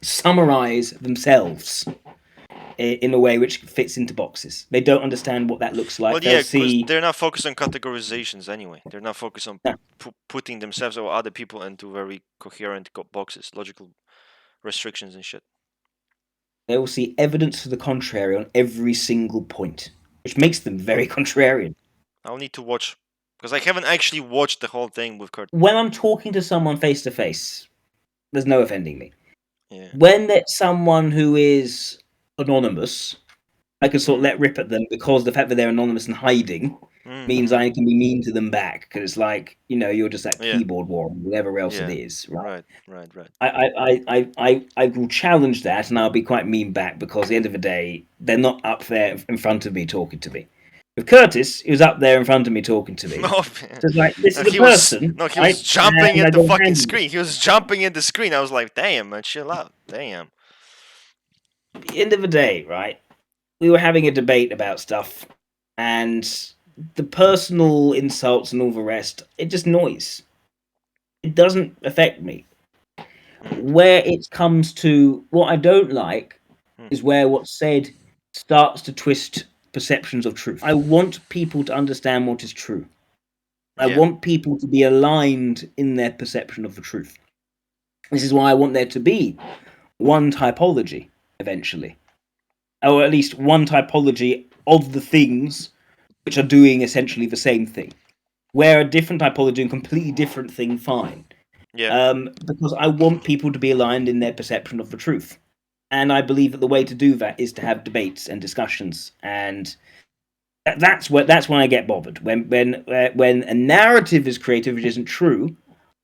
summarize themselves in a way which fits into boxes. They don't understand what that looks like. Well, yeah, because they're not focused on categorizations anyway. They're not focused on putting themselves or other people into very coherent boxes, logical restrictions and shit. They will see evidence to the contrary on every single point, which makes them very contrarian. I'll need to watch, because I haven't actually watched the whole thing with Kurt. When I'm talking to someone face to face, there's no offending me. Yeah. When there's someone who is anonymous, I can sort of let rip at them because the fact that they're anonymous and hiding means I can be mean to them back because it's like, you're just that keyboard warrior, whatever else it is, right? Right. I will challenge that and I'll be quite mean back because at the end of the day, they're not up there in front of me talking to me. With Curtis, he was up there in front of me talking to me. No, so it's like, this is a person. He was jumping in the fucking screen. He was jumping in the screen. I was like, damn, man, chill out. Damn. At the end of the day, right, we were having a debate about stuff and the personal insults and all the rest, it just noise. It doesn't affect me. Where it comes to what I don't like is where what's said starts to twist perceptions of truth. I want people to understand what is true. I want people to be aligned in their perception of the truth. This is why I want there to be one typology eventually. Or at least one typology of the things which are doing essentially the same thing. Where a different typology doing a completely different thing, fine. Because I want people to be aligned in their perception of the truth. And I believe that the way to do that is to have debates and discussions. And that's when I get bothered. When a narrative is created which isn't true,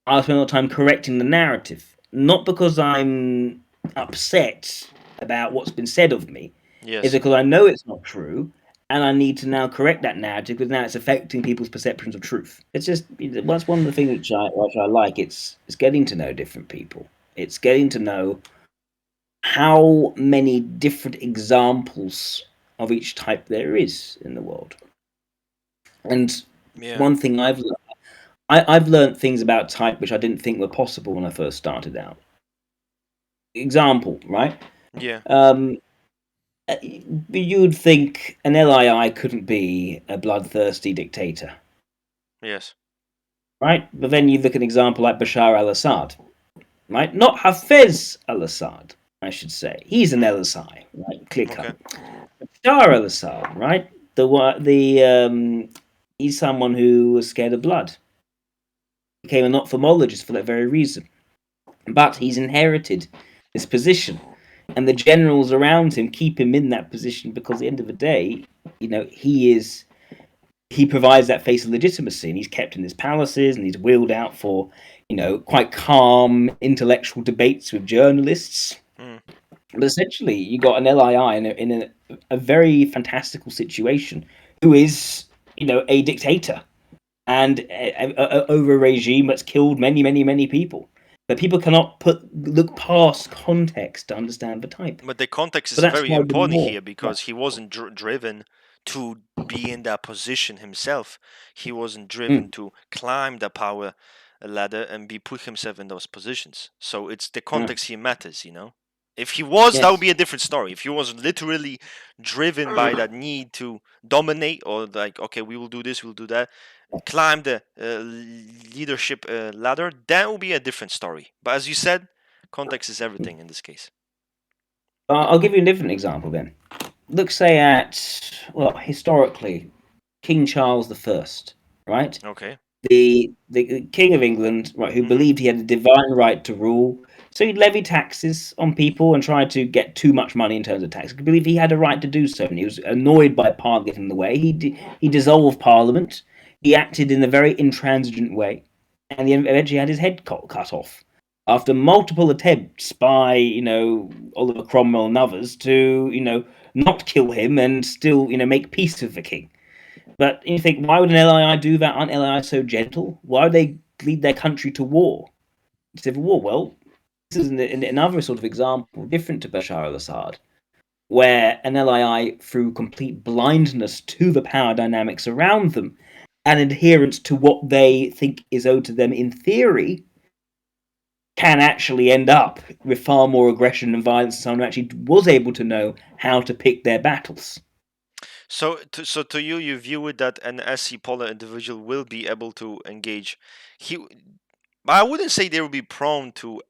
I'll spend all the time correcting the narrative. Not because I'm upset about what's been said of me. It's because I know it's not true. And I need to now correct that narrative because now it's affecting people's perceptions of truth. It's just that's one of the things which I like. It's getting to know different people. It's getting to know how many different examples of each type there is in the world. And one thing I've learned things about type which I didn't think were possible when I first started out. Example, right? Yeah. You'd think an LII couldn't be a bloodthirsty dictator. Yes. Right? But then you look at an example like Bashar al-Assad. Right? Not Hafez al-Assad, I should say. He's an LSI, right? Clear cut. Bashar al-Assad, right? He's someone who was scared of blood. Became an ophthalmologist for that very reason. But he's inherited this position. And the generals around him keep him in that position because at the end of the day, he provides that face of legitimacy and he's kept in his palaces and he's wheeled out for, quite calm intellectual debates with journalists. But essentially, you got an LII in a very fantastical situation who is, a dictator and over a regime that's killed many, many, many people. But people cannot look past context to understand the type. But the context is very important here because he wasn't driven to be in that position himself. He wasn't driven to climb the power ladder and put himself in those positions. So it's the context here matters, If he was, that would Yes. be a different story. If he was literally driven by that need to dominate, or like, okay, we will do this, we'll do that, climb the leadership ladder, that will be a different story. But as you said, context is everything in this case. I'll give you a different example then. Look, say at, well, historically, King Charles I, right? Okay. The King of England, right, who believed he had a divine right to rule. So he'd levy taxes on people and try to get too much money in terms of tax. He believed he had a right to do so, and he was annoyed by Parliament getting in the way. He dissolved Parliament. He acted in a very intransigent way, and he eventually had his head cut off after multiple attempts by Oliver Cromwell and others to not kill him and still make peace with the king. But you think, why would an LII do that? Aren't LII so gentle? Why would they lead their country to war, civil war? Well, this is another sort of example, different to Bashar al-Assad, where an LII, through complete blindness to the power dynamics around them and adherence to what they think is owed to them in theory, can actually end up with far more aggression and violence than someone who actually was able to know how to pick their battles. So to you, you view it that an SC Polr individual will be able to engage. I wouldn't say they will be prone to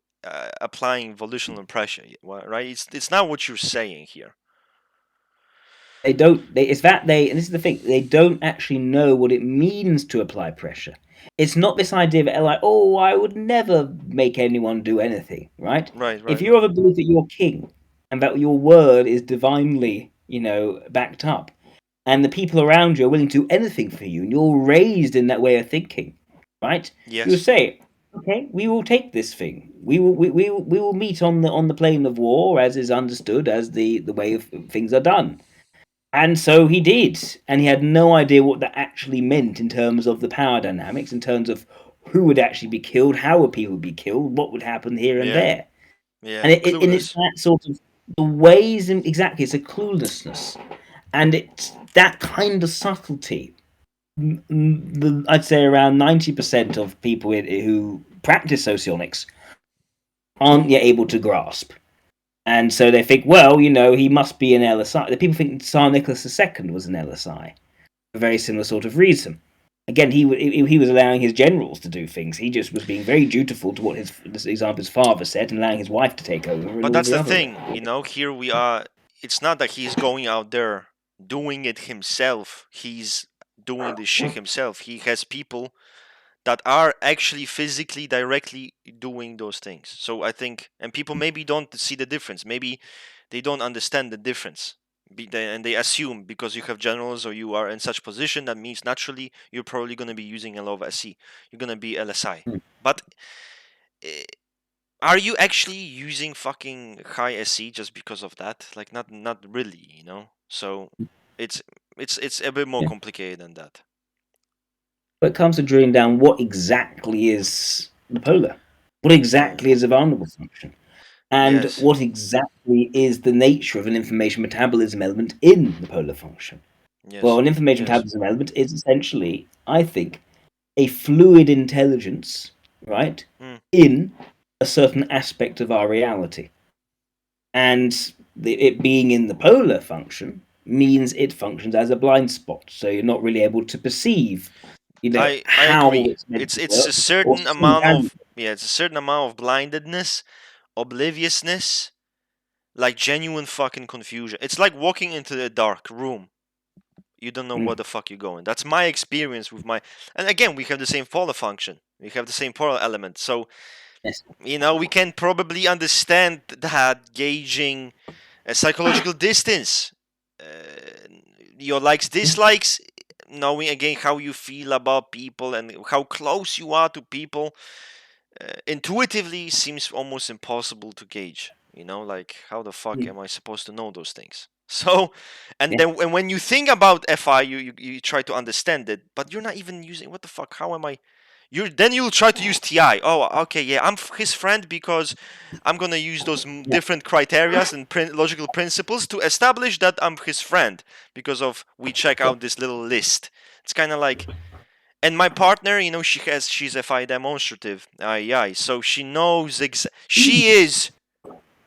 applying volitional pressure, right? It's not what you're saying here. They don't. It's that they, and this is the thing. They don't actually know what it means to apply pressure. It's not this idea that like, oh, I would never make anyone do anything, right? Right, If right, you right. ever believe that you're king and that your word is divinely, backed up, and the people around you are willing to do anything for you, and you're raised in that way of thinking, right? You'll Yes. say, okay, we will take this thing. We will meet on the plane of war, as is understood as the way of things are done. And so he did, and he had no idea what that actually meant in terms of the power dynamics, in terms of who would actually be killed, how would people be killed, what would happen here and Yeah. there. Yeah. And it's Clueless. that sort of the ways, and exactly, it's a cluelessness, and it's that kind of subtlety. I'd say around 90% of people who practice socionics aren't yet able to grasp. And so they think, well, he must be an LSI. The people think Tsar Nicholas II was an LSI. A very similar sort of reason. Again, he was allowing his generals to do things. He just was being very dutiful to what his father said, and allowing his wife to take over. And But all that's the the other. thing, here we are. It's not that he's going out there doing it himself. He's doing this shit himself. He has people that are actually physically directly doing those things. So I think, and people maybe don't see the difference. Maybe they don't understand the difference. And they assume because you have generals or you are in such position, that means naturally you're probably going to be using a lot of SC. You're going to be LSI. But are you actually using fucking high SC just because of that? Like, not really, So it's it's a bit more Yeah. complicated than that. But it comes to drilling down what exactly is the polar, what Yeah. exactly is a vulnerable function, and Yes. what exactly is the nature of an information metabolism element in the polar function. Well, Yes. an information Yes. metabolism element is essentially, I think, a fluid intelligence, right, Mm. in a certain aspect of our reality. And it being in the polar function means it functions as a blind spot. So you're not really able to perceive, I how agree. it's meant to It's a work or certain see amount how. of it's a certain amount of blindedness, obliviousness, like genuine fucking confusion. It's like walking into a dark room. You don't know where the fuck you're going. That's my experience with my. And again, we have the same polar function. We have the same polar element. So Yes. we can probably understand that gauging a psychological distance, uh, your likes, dislikes, knowing again how you feel about people and how close you are to people, intuitively seems almost impossible to gauge. Like, how the fuck am I supposed to know those things? So, and Yeah. then and when you think about FI, you try to understand it, but you're not even using, what the fuck? How am I? You'll try to use TI. Oh, okay, yeah, I'm his friend because I'm gonna use those Yeah. different criterias and logical principles to establish that I'm his friend because of we check Yeah. out this little list. It's kind of like, and my partner, she's FI demonstrative IEI, so she knows she is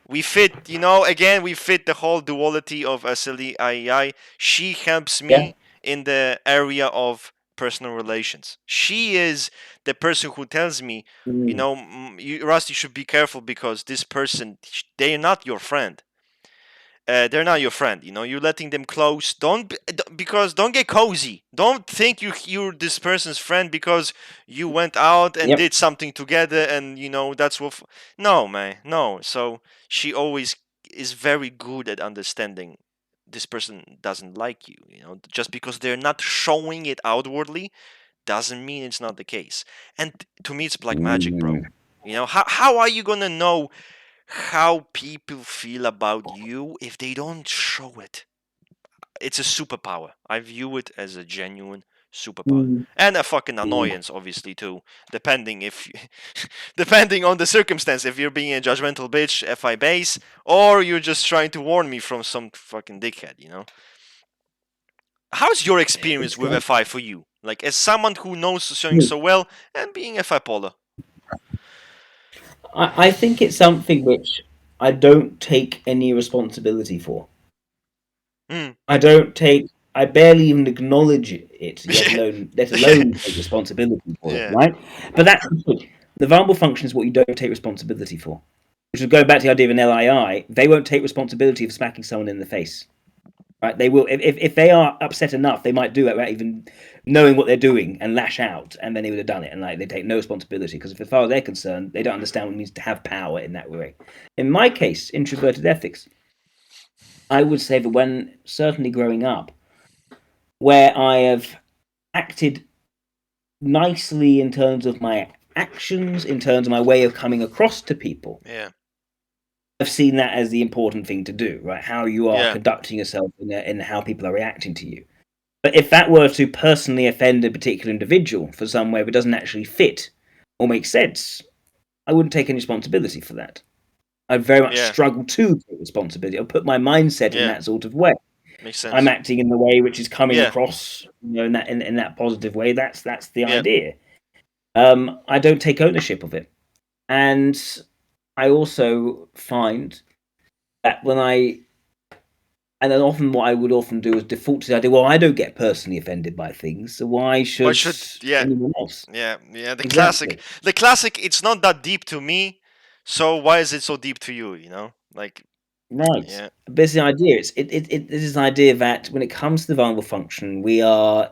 We fit, again, we fit the whole duality of SLE IEI. She helps me in the area of personal relations. She is the person who tells me, Rusty, you should be careful because this person, they're not your friend. They're not your friend. You're letting them close. Don't get cozy. Don't think you're this person's friend because you went out and did something together, and that's what. No, man, no. So she always is very good at understanding this person doesn't like you. Just because they're not showing it outwardly doesn't mean it's not the case. And to me, it's black magic, bro. How are you gonna know how people feel about you if they don't show it? It's a superpower. I view it as a genuine superpower. And a fucking annoyance, obviously, too. Depending depending on the circumstance, if you're being a judgmental bitch, FI base, or you're just trying to warn me from some fucking dickhead. How's your experience with FI for you? Like, as someone who knows Socionics so well, and being FI Polr. I think it's something which I don't take any responsibility for. I barely even acknowledge it, let alone take responsibility for it, right? But that's the thing. The vulnerable function is what you don't take responsibility for. Which is going back to the idea of an LII, they won't take responsibility for smacking someone in the face. Right? They will, if they are upset enough, they might do it without even knowing what they're doing and lash out, and then they would have done it, and they take no responsibility because, as far as they're concerned, they don't understand what it means to have power in that way. In my case, introverted ethics, I would say that when certainly growing up, where I have acted nicely in terms of my actions, in terms of my way of coming across to people, I've seen that as the important thing to do, right? How you are conducting yourself and how people are reacting to you. But if that were to personally offend a particular individual for some way that doesn't actually fit or make sense, I wouldn't take any responsibility for that. I'd very much struggle to take responsibility. I'll put my mindset in that sort of way. Makes sense. I'm acting in the way which is coming across, in that positive way. That's the idea. I don't take ownership of it, and I also find that and then often what I would often do is default to the idea, well, I don't get personally offended by things, so why should anyone else? Yeah. The classic, it's not that deep to me, so why is it so deep to you, Like, right. Yeah. But it's the idea. It is an idea that when it comes to the vulnerable function, we are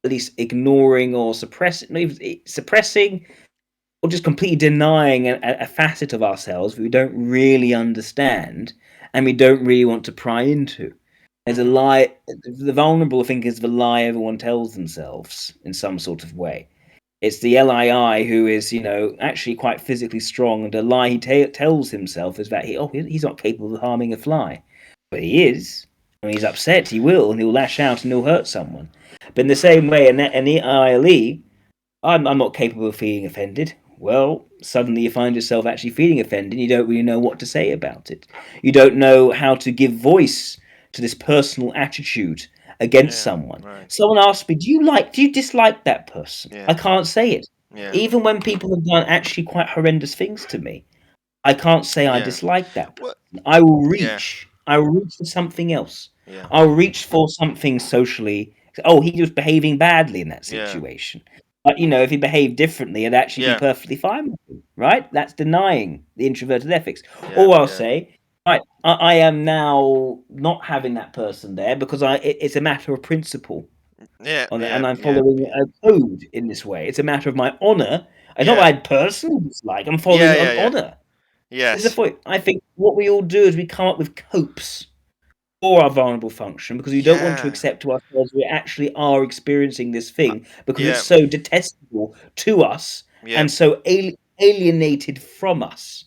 at least ignoring or suppressing or just completely denying a facet of ourselves we don't really understand and we don't really want to pry into. There's a lie. The vulnerable, I think, is the lie everyone tells themselves in some sort of way. It's the LII who is, actually quite physically strong, and a lie he tells himself is that he's not capable of harming a fly. But he is. When he's upset, he will, and he'll lash out and he'll hurt someone. But in the same way, an EILE, I'm not capable of feeling offended. Well, suddenly you find yourself actually feeling offended. You don't really know what to say about it. You don't know how to give voice to this personal attitude against someone. Right. Someone asks me, do you dislike that person? I can't say it. Even when people have done actually quite horrendous things to me, I can't say I dislike that person. I will reach. I will reach for something else. I'll reach for something socially. He was behaving badly in that situation. But if he behaved differently, it'd actually be perfectly fine with him, right? That's denying the introverted ethics. Or I'll say, right, I am now not having that person there because it's a matter of principle. And I'm following a code in this way. It's a matter of my honor. It's not my personal dislike. I'm following an honor. Yes. I think what we all do is we come up with copes for our vulnerable function because we don't want to accept to ourselves we actually are experiencing this thing because it's so detestable to us and so alienated from us.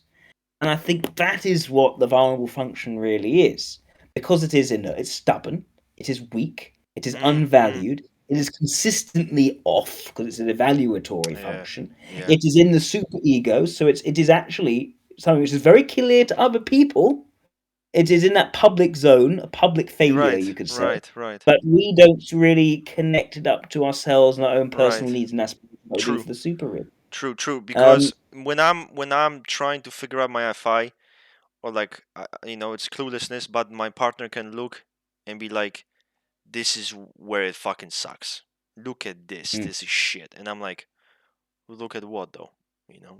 And I think that is what the vulnerable function really is. Because it is inert, it's stubborn, it is weak, it is unvalued, it is consistently off because it's an evaluatory function. It is in the superego, so it is actually something which is very clear to other people. It is in that public zone, a public failure, you could say. Right. But we don't really connect it up to ourselves and our own personal needs and aspirations for the super real. True. Because when I'm trying to figure out my FI, or like it's cluelessness, but my partner can look and be like, this is where it fucking sucks. Look at this. This is shit. And I'm like, look at what though?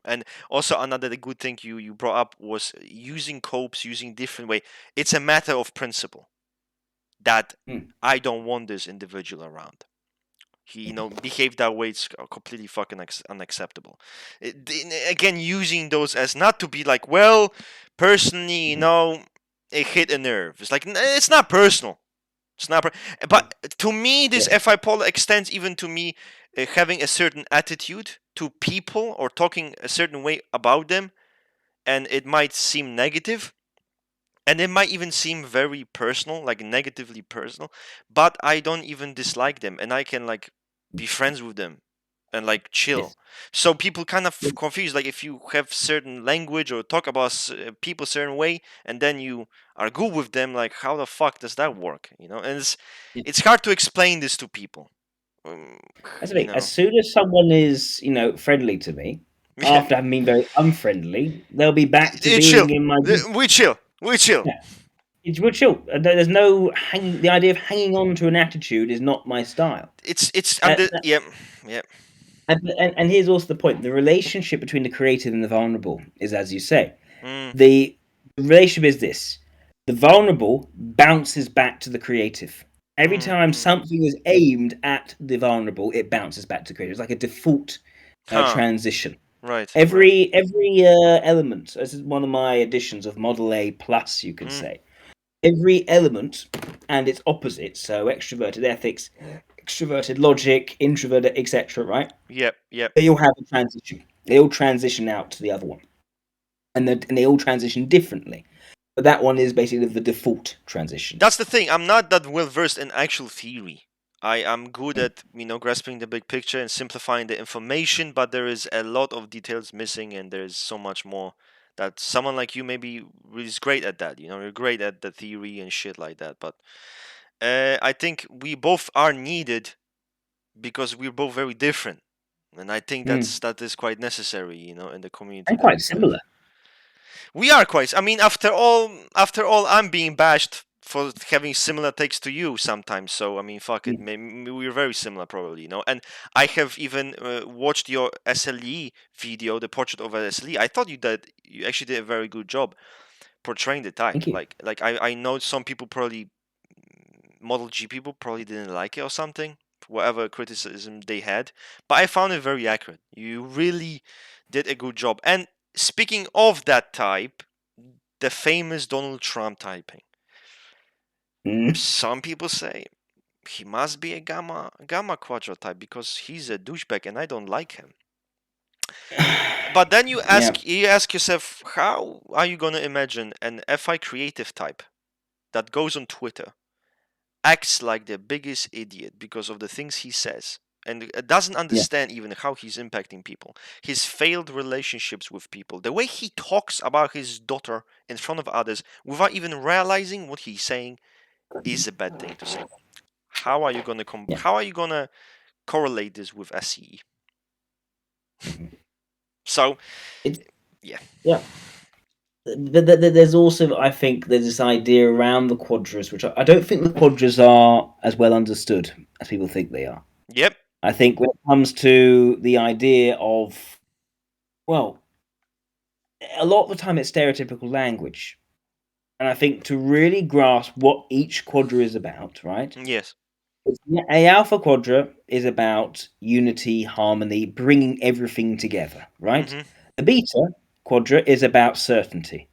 And also another good thing you brought up was using copes, using different way. It's a matter of principle that I don't want this individual around. He behaved that way. It's completely fucking unacceptable. Again, using those as not to be like, well, personally, it hit a nerve. It's like, it's not personal. It's not, but to me, this FI Polr extends even to me having a certain attitude to people or talking a certain way about them, and it might seem negative, and it might even seem very personal, like negatively personal, but I don't even dislike them, and I can like be friends with them and like chill. Yes. So people kind of confused, like if you have certain language or talk about people a certain way, and then you are good with them, like how the fuck does that work? And it's hard to explain this to people. That's the thing. As soon as someone is, friendly to me, after having been very unfriendly, they'll be back to being chill. in my. We chill. Yeah. We're chill. There's no hanging. The idea of hanging on to an attitude is not my style. And here's also the point: the relationship between the creative and the vulnerable is, as you say, the relationship is this: the vulnerable bounces back to the creative. Every time something is aimed at the vulnerable, it bounces back to creative. It's like a default transition. Right. Every element. This is one of my editions of Model A Plus, you could say. Every element and its opposite, so extroverted ethics, extroverted logic, introverted, etc. Right? Yep. They all have a transition. They all transition out to the other one, and they all transition differently. But that one is basically the default transition. That's the thing. I'm not that well versed in actual theory. I am good at grasping the big picture and simplifying the information, but there is a lot of details missing, and there's so much more that someone like you maybe is great at that. You're great at the theory and shit like that. But I think we both are needed because we're both very different, and I think that is quite necessary, in the community. And quite similar. We are quite. I mean, after all, I'm being bashed for having similar takes to you sometimes. So I mean, fuck it. Maybe we're very similar, probably. And I have even watched your SLE video, the portrait of an SLE. I thought you actually did a very good job portraying the type. Thank you. Like I know some people probably, Model G people probably didn't like it or something, whatever criticism they had. But I found it very accurate. You really did a good job. And speaking of that type, the famous Donald Trump typing. Some people say he must be a gamma quadra type because he's a douchebag and I don't like him. But then you ask yourself, how are you gonna imagine an FI creative type that goes on Twitter, acts like the biggest idiot because of the things he says, and doesn't understand even how he's impacting people, his failed relationships with people, the way he talks about his daughter in front of others without even realizing what he's saying is a bad thing to say. How are you gonna correlate this with SCE? So, yeah. There's also, I think, there's this idea around the quadras, which I don't think the quadras are as well understood as people think they are. Yep. I think when it comes to the idea of, well, a lot of the time it's stereotypical language. And I think to really grasp what each quadra is about, right? Yes. A alpha quadra is about unity, harmony, bringing everything together, right? A beta quadra is about certainty.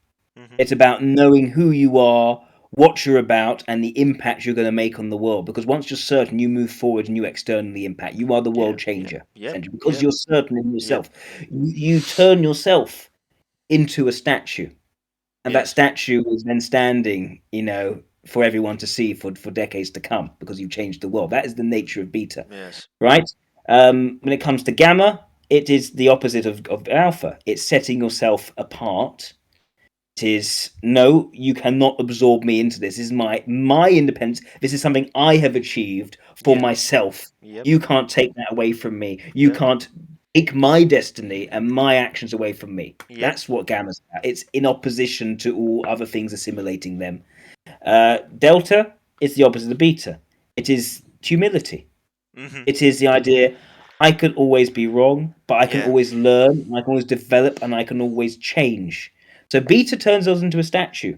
It's about knowing who you are, what you're about, and the impact you're going to make on the world. Because once you're certain, you move forward and you externally impact. You are the world changer. Because you're certain in yourself. You turn yourself into a statue. And that statue is then standing, for everyone to see for decades to come because you've changed the world. That is the nature of beta. Yes. Right? When it comes to gamma, it is the opposite of alpha. It's setting yourself apart. It is, no, you cannot absorb me into this. This is my independence. This is something I have achieved for myself. You can't take that away from me. You can't take my destiny and my actions away from me. Yep. That's what gamma's about. It's in opposition to all other things assimilating them. Delta is the opposite of beta. It is humility. Mm-hmm. It is the idea I could always be wrong, but I can Yeah. always learn, I can always develop, and I can always change. So beta turns us into a statue.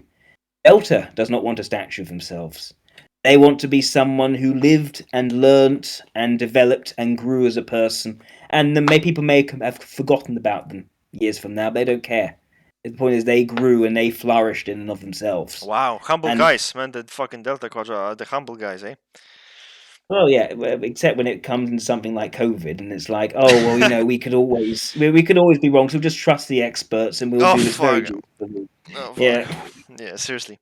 Delta does not want a statue of themselves. They want to be someone who lived and learnt and developed and grew as a person. And then people may have forgotten about them years from now, but they don't care. The point is, they grew and they flourished in and of themselves. Wow, humble And guys, man. The fucking Delta Quadra are the humble guys, eh? well, yeah, except when it comes into something like COVID, and it's like, oh well, we could always be wrong, so we'll just trust the experts, and we'll Oh do this very fuck. dutifully. Oh fuck. Yeah. Yeah, seriously.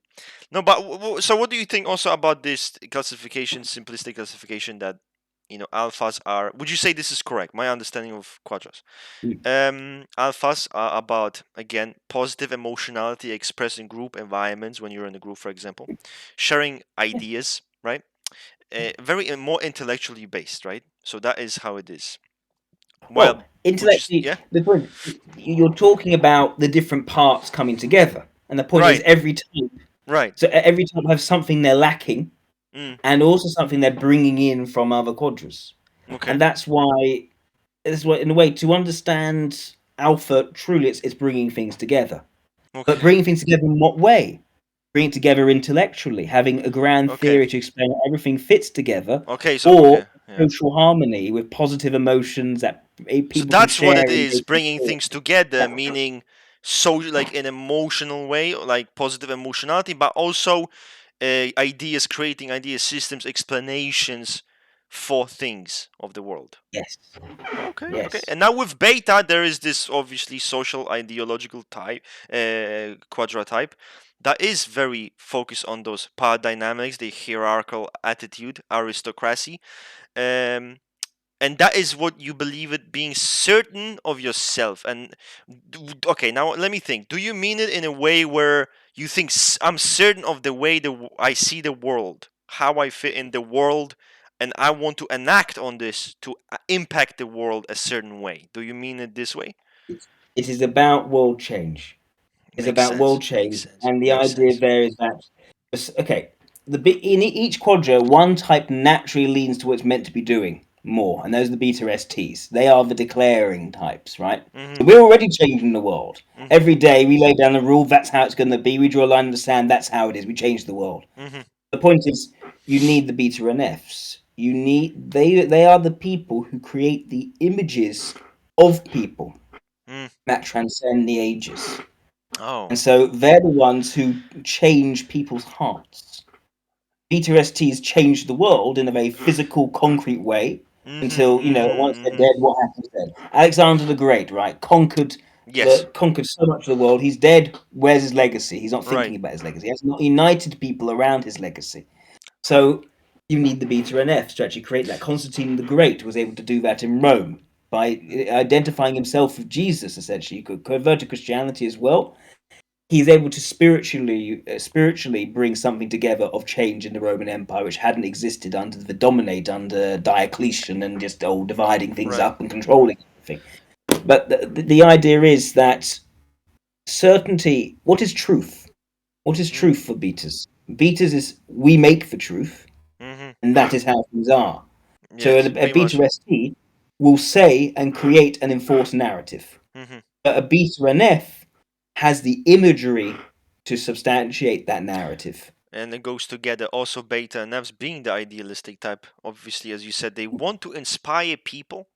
No, but so what do you think also about this classification, simplistic classification that alphas are? Would you say this is correct? My understanding of quadras. Alphas are about, again, positive emotionality expressed in group environments when you're in a group, for example, sharing ideas, right? Very more intellectually based, right? So that is how it is. Well, While would you? intellectually, Yeah. the point you're talking about the different parts coming together, and the point is Right. every type. Right. So every type has something they're lacking, Mm, and also something they're bringing in from other quadras, okay. and that's why, in a way, to understand alpha truly, it's bringing things together. But Okay. bringing things together in what way? Bring it together intellectually, having a grand Okay. theory to explain how everything fits together, Okay. So or okay. Yeah. social harmony with positive emotions that So people can that's what share it and is, they can bringing feel. things together, meaning so like an emotional way, like positive emotionality, but also ideas, creating ideas, systems, explanations for things of the world. Yes, Okay, okay. yes, And now with beta, there is this obviously social ideological type, quadra type, that is very focused on those power dynamics, the hierarchical attitude, aristocracy. Um, and that is what you believe it, being certain of yourself. And okay, now let me think, do you mean it in a way where you think I'm certain of the way I see the world, how I fit in the world, and I want to enact on this to impact the world a certain way? Do you mean it this way? it is about world change. It's Makes about sense, world makes change, sense, and the makes idea sense. there is that okay, in each quadra, one type naturally leans to what it's meant to be doing more, and those are the beta STs. They are the declaring types, right? Mm-hmm. So we're already changing the world. Mm-hmm. Every day we lay down a rule. That's how it's going to be. We draw a line in the sand. That's how it is. We change the world. Mm-hmm. The point is, you need the beta and Fs. You need they are the people who create the images of people Mm. that transcend the ages. Oh. And so they're the ones who change people's hearts. Beta STs change the world in a very physical, concrete way Mm-hmm. until, once Mm-hmm. they're Mm-hmm. dead, what happens then? Alexander the Great, right? Yes. Conquered so much of the world. He's dead. Where's his legacy? He's not Right. thinking about his legacy. He has not united people around his legacy. So you need the beta and Fs to actually create that. Constantine the Great was able to do that in Rome by identifying himself with Jesus, essentially. He could convert to Christianity as well. He's able to spiritually bring something together of change in the Roman Empire, which hadn't existed under the dominate under Diocletian and just dividing things Right. up and controlling everything. But the idea is that certainty. What is truth? What is Mm. truth for betas? Betas is we make the truth, Mm-hmm. and that is how things are. So Yes, a pretty beta much. ST will say and create and enforce narrative. Mm-hmm. But a beta NF has the imagery to substantiate that narrative. And it goes together. Also, beta and Fs being the idealistic type. Obviously, as you said, they want to inspire people,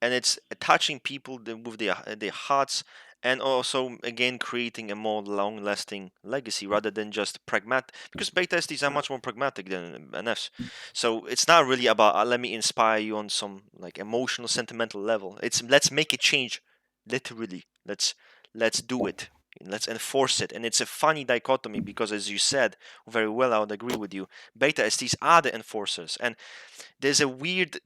and it's touching people with their hearts, and also again creating a more long-lasting legacy rather than just pragmatic. Because beta STs are much more pragmatic than NFs, so it's not really about let me inspire you on some like emotional, sentimental level. It's let's make a change, literally. Let's do it. Let's enforce it. And it's a funny dichotomy because, as you said very well, I would agree with you. Beta STs are the enforcers, and there's a weird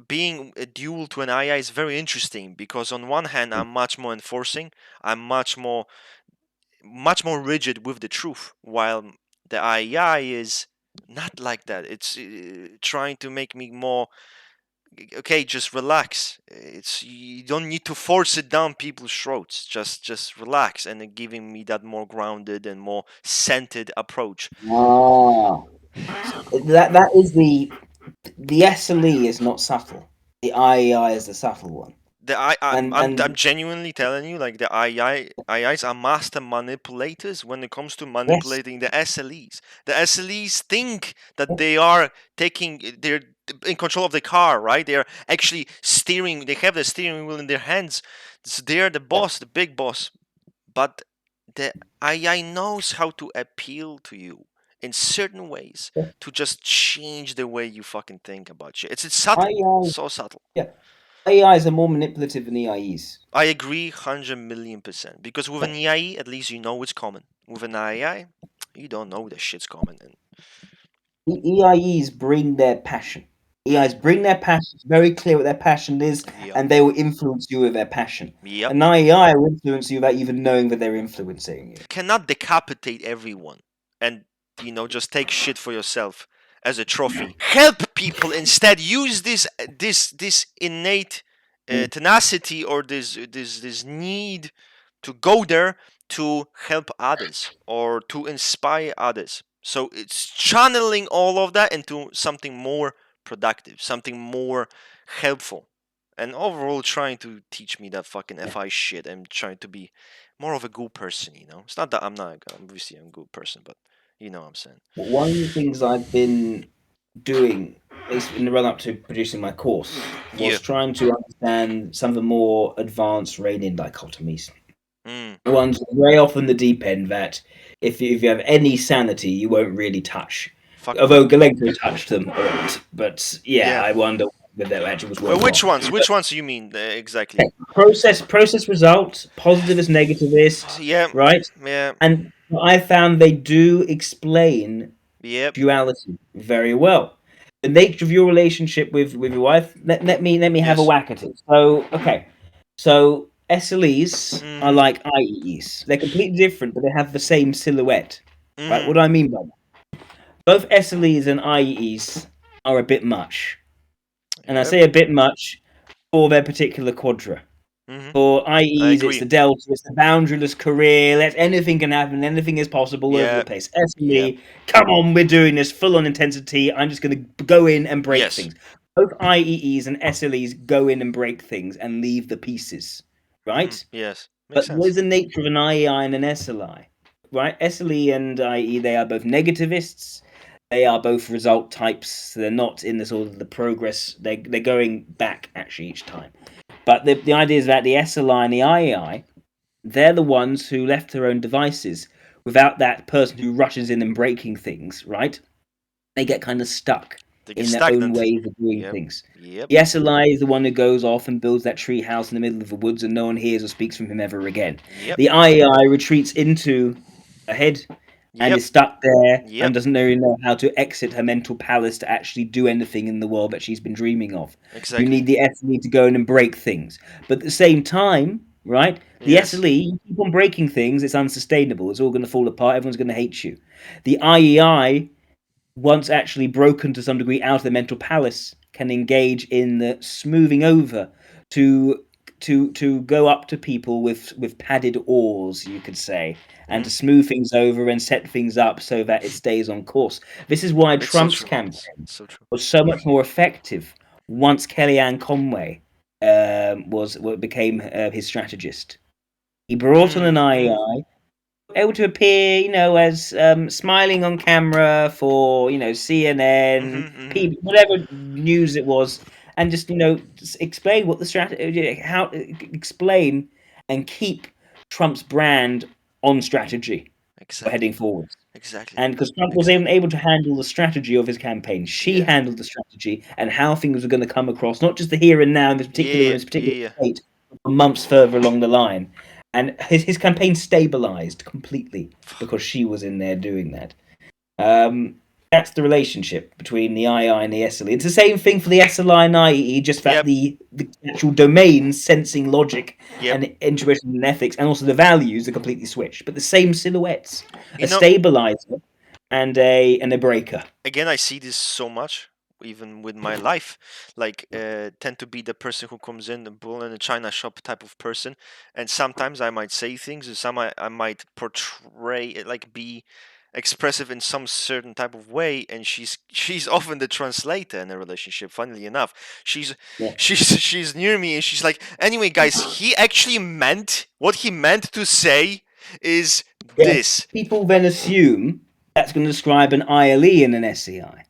being a dual to an II is very interesting because on one hand I'm much more enforcing, I'm much more rigid with the truth, while the IEI is not like that. It's trying to make me more okay, just relax. You don't need to force it down people's throats. Just relax, and then giving me that more grounded and more centered approach. Ah, that is the SLE is not subtle. The IEI is the subtle one. I'm genuinely telling you, like the IIs are master manipulators when it comes to Yes. manipulating the SLEs. The SLEs think that they're in control of the car, right? They're actually steering. They have the steering wheel in their hands. So they're the boss, the big boss. But the II knows how to appeal to you in certain ways to just change the way you fucking think about shit. It's subtle, IEI, so subtle. yeah. IEIs are more manipulative than EIEs. I agree 100,000,000%. Because with an EIE, at least you know it's common. With an II, you don't know the shit's common. And EIEs bring their passion. EIs bring their passion. It's very clear what their passion is, and they will influence you with their passion. Yep. An IEI will influence you without even knowing that they're influencing you. Cannot decapitate everyone and, just take shit for yourself as a trophy. Help people instead. Use this innate tenacity or this need to go there to help others or to inspire others. So it's channeling all of that into something more productive, something more helpful, and overall trying to teach me that fucking FI shit and trying to be more of a good person. It's not that obviously I'm a good person, but you know what I'm saying. One of the things I've been doing, at least in the run up to producing my course, was trying to understand some of the more advanced Reinin dichotomies. The ones very often the deep end that if you have any sanity, you won't really touch. Although Galenko touched them, but I wonder whether that actually was worthwhile. Which ones? Which ones do you mean exactly? Process result, positivist, negativist, right? Yeah. And I found they do explain duality very well. The nature of your relationship with your wife. Let me have a whack at it. So so SLEs are like IEEs. They're completely different, but they have the same silhouette. Right? What do I mean by that? Both SLEs and IEEs are a bit much, and I say a bit much for their particular quadra. For IEs, it's the delta, it's the boundaryless career. Anything can happen, anything is possible over the place. SLE, come on, we're doing this full on intensity. I'm just going to go in and break things. Both IEEs and SLEs go in and break things and leave the pieces, right? Yes. But what is the nature of an IEI and an SLI? Right? SLE and IE, they are both negativists. They are both result types. They're not in the sort of the progress. They're going back actually each time. But the idea is that the SLI and the IEI, they're the ones who left their own devices without that person who rushes in and breaking things, right? They get kind of stuck in their own ways of doing things. The SLI is the one who goes off and builds that tree house in the middle of the woods and no one hears or speaks from him ever again. The IEI retreats into a head and is stuck there and doesn't really know how to exit her mental palace to actually do anything in the world that she's been dreaming of. Exactly. You need the SLE to go in and break things. But at the same time, right, the SLE, you keep on breaking things, it's unsustainable. It's all going to fall apart. Everyone's going to hate you. The IEI, once actually broken to some degree out of the mental palace, can engage in the smoothing over to go up to people with padded oars, you could say, and to smooth things over and set things up so that it stays on course. This is why Trump's campaign was so much more effective once Kellyanne Conway became his strategist. He brought on an IEI, able to appear, as smiling on camera for, CNN, whatever news it was, and just explain what the strategy, how explain and keep Trump's brand on strategy heading forward. Exactly. And because Trump was able to handle the strategy of his campaign, she handled the strategy and how things were going to come across, not just the here and now in this particular state, but months further along the line. And his campaign stabilized completely because she was in there doing that. That's the relationship between the II and the SLE. It's the same thing for the SLI and IE, just that the actual domains, sensing, logic, and intuition and ethics, and also the values are completely switched. But the same silhouettes: a stabilizer and a breaker. Again, I see this so much even with my life, like tend to be the person who comes in the bull in a china shop type of person, and sometimes I might say things, and some I might portray, like be expressive in some certain type of way, and she's often the translator in a relationship. Funnily enough, she's Yeah. she's near me, and she's like, anyway guys, he actually meant what he meant to say is this. People then assume that's going to describe an ILE in an SEI,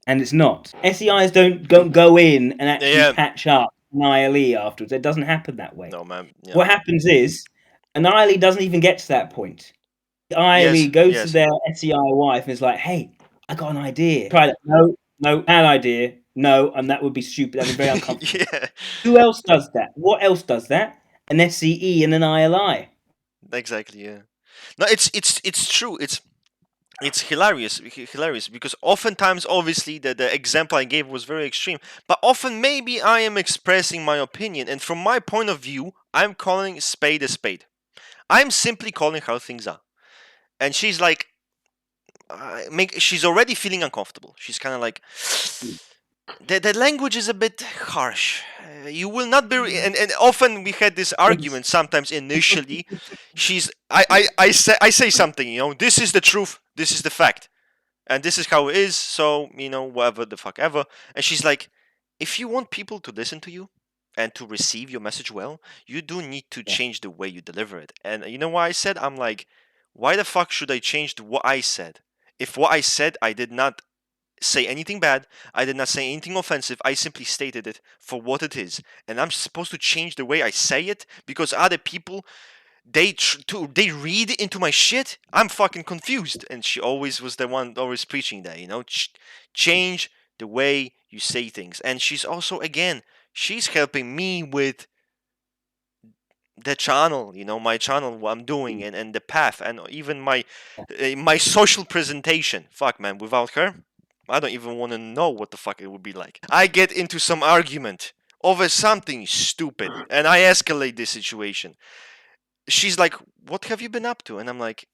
and it's not. SEIs don't go in and actually Yeah. patch up an ILE afterwards. It doesn't happen that way. No, man. Yeah. What happens is an ILE doesn't even get to that point. The ILE Yes, goes to yes. their SEI wife and is like, "Hey, I got an idea. Try that." No, bad idea. No, and that would be stupid. That would be very uncomfortable. Yeah, Who else does that? What else does that? An SCE and an ILI. exactly. Yeah. No, it's true. It's hilarious because oftentimes, obviously, the example I gave was very extreme, but often maybe I am expressing my opinion, and from my point of view, I'm calling spade a spade. I'm simply calling how things are, and she's like, she's already feeling uncomfortable. She's kind of like, the language is a bit harsh. You will not be, and often we had this argument. Sometimes initially, I say something. This is the truth. This is the fact. And this is how it is, so, whatever the fuck ever. And she's like, if you want people to listen to you and to receive your message well, you do need to change the way you deliver it. And you know what I said? I'm like, why the fuck should I change what I said? If what I said, I did not say anything bad, I did not say anything offensive, I simply stated it for what it is. And I'm supposed to change the way I say it because other people, they read into my shit. I'm fucking confused. And she always was the one always preaching that, change the way you say things. And she's also, again, she's helping me with the channel, my channel, what I'm doing, and the path, and even my social presentation. Fuck, man, without her, I don't even want to know what the fuck it would be like. I get into some argument over something stupid, and I escalate this situation. She's like, what have you been up to? And I'm like,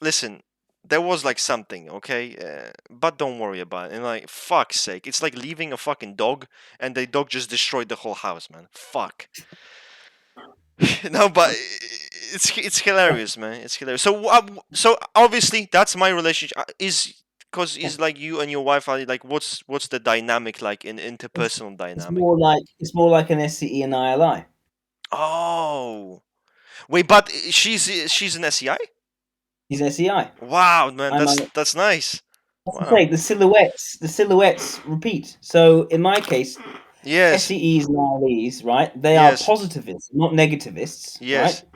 listen, there was like something, okay? But don't worry about it. And like, fuck's sake. It's like leaving a fucking dog and the dog just destroyed the whole house, man. Fuck. No, but it's hilarious, man. It's hilarious. So obviously that's my relationship. Is like you and your wife are like, what's the dynamic like in interpersonal dynamic? It's more like an SCE and ILI. Oh, wait, but she's an SEI. He's an SEI. Wow, man, I'm that's nice. That's Wow. the thing. The silhouettes repeat. So in my case, Yes. SCEs and ILEs, right? They Yes. are positivists, not negativists, Yes. right?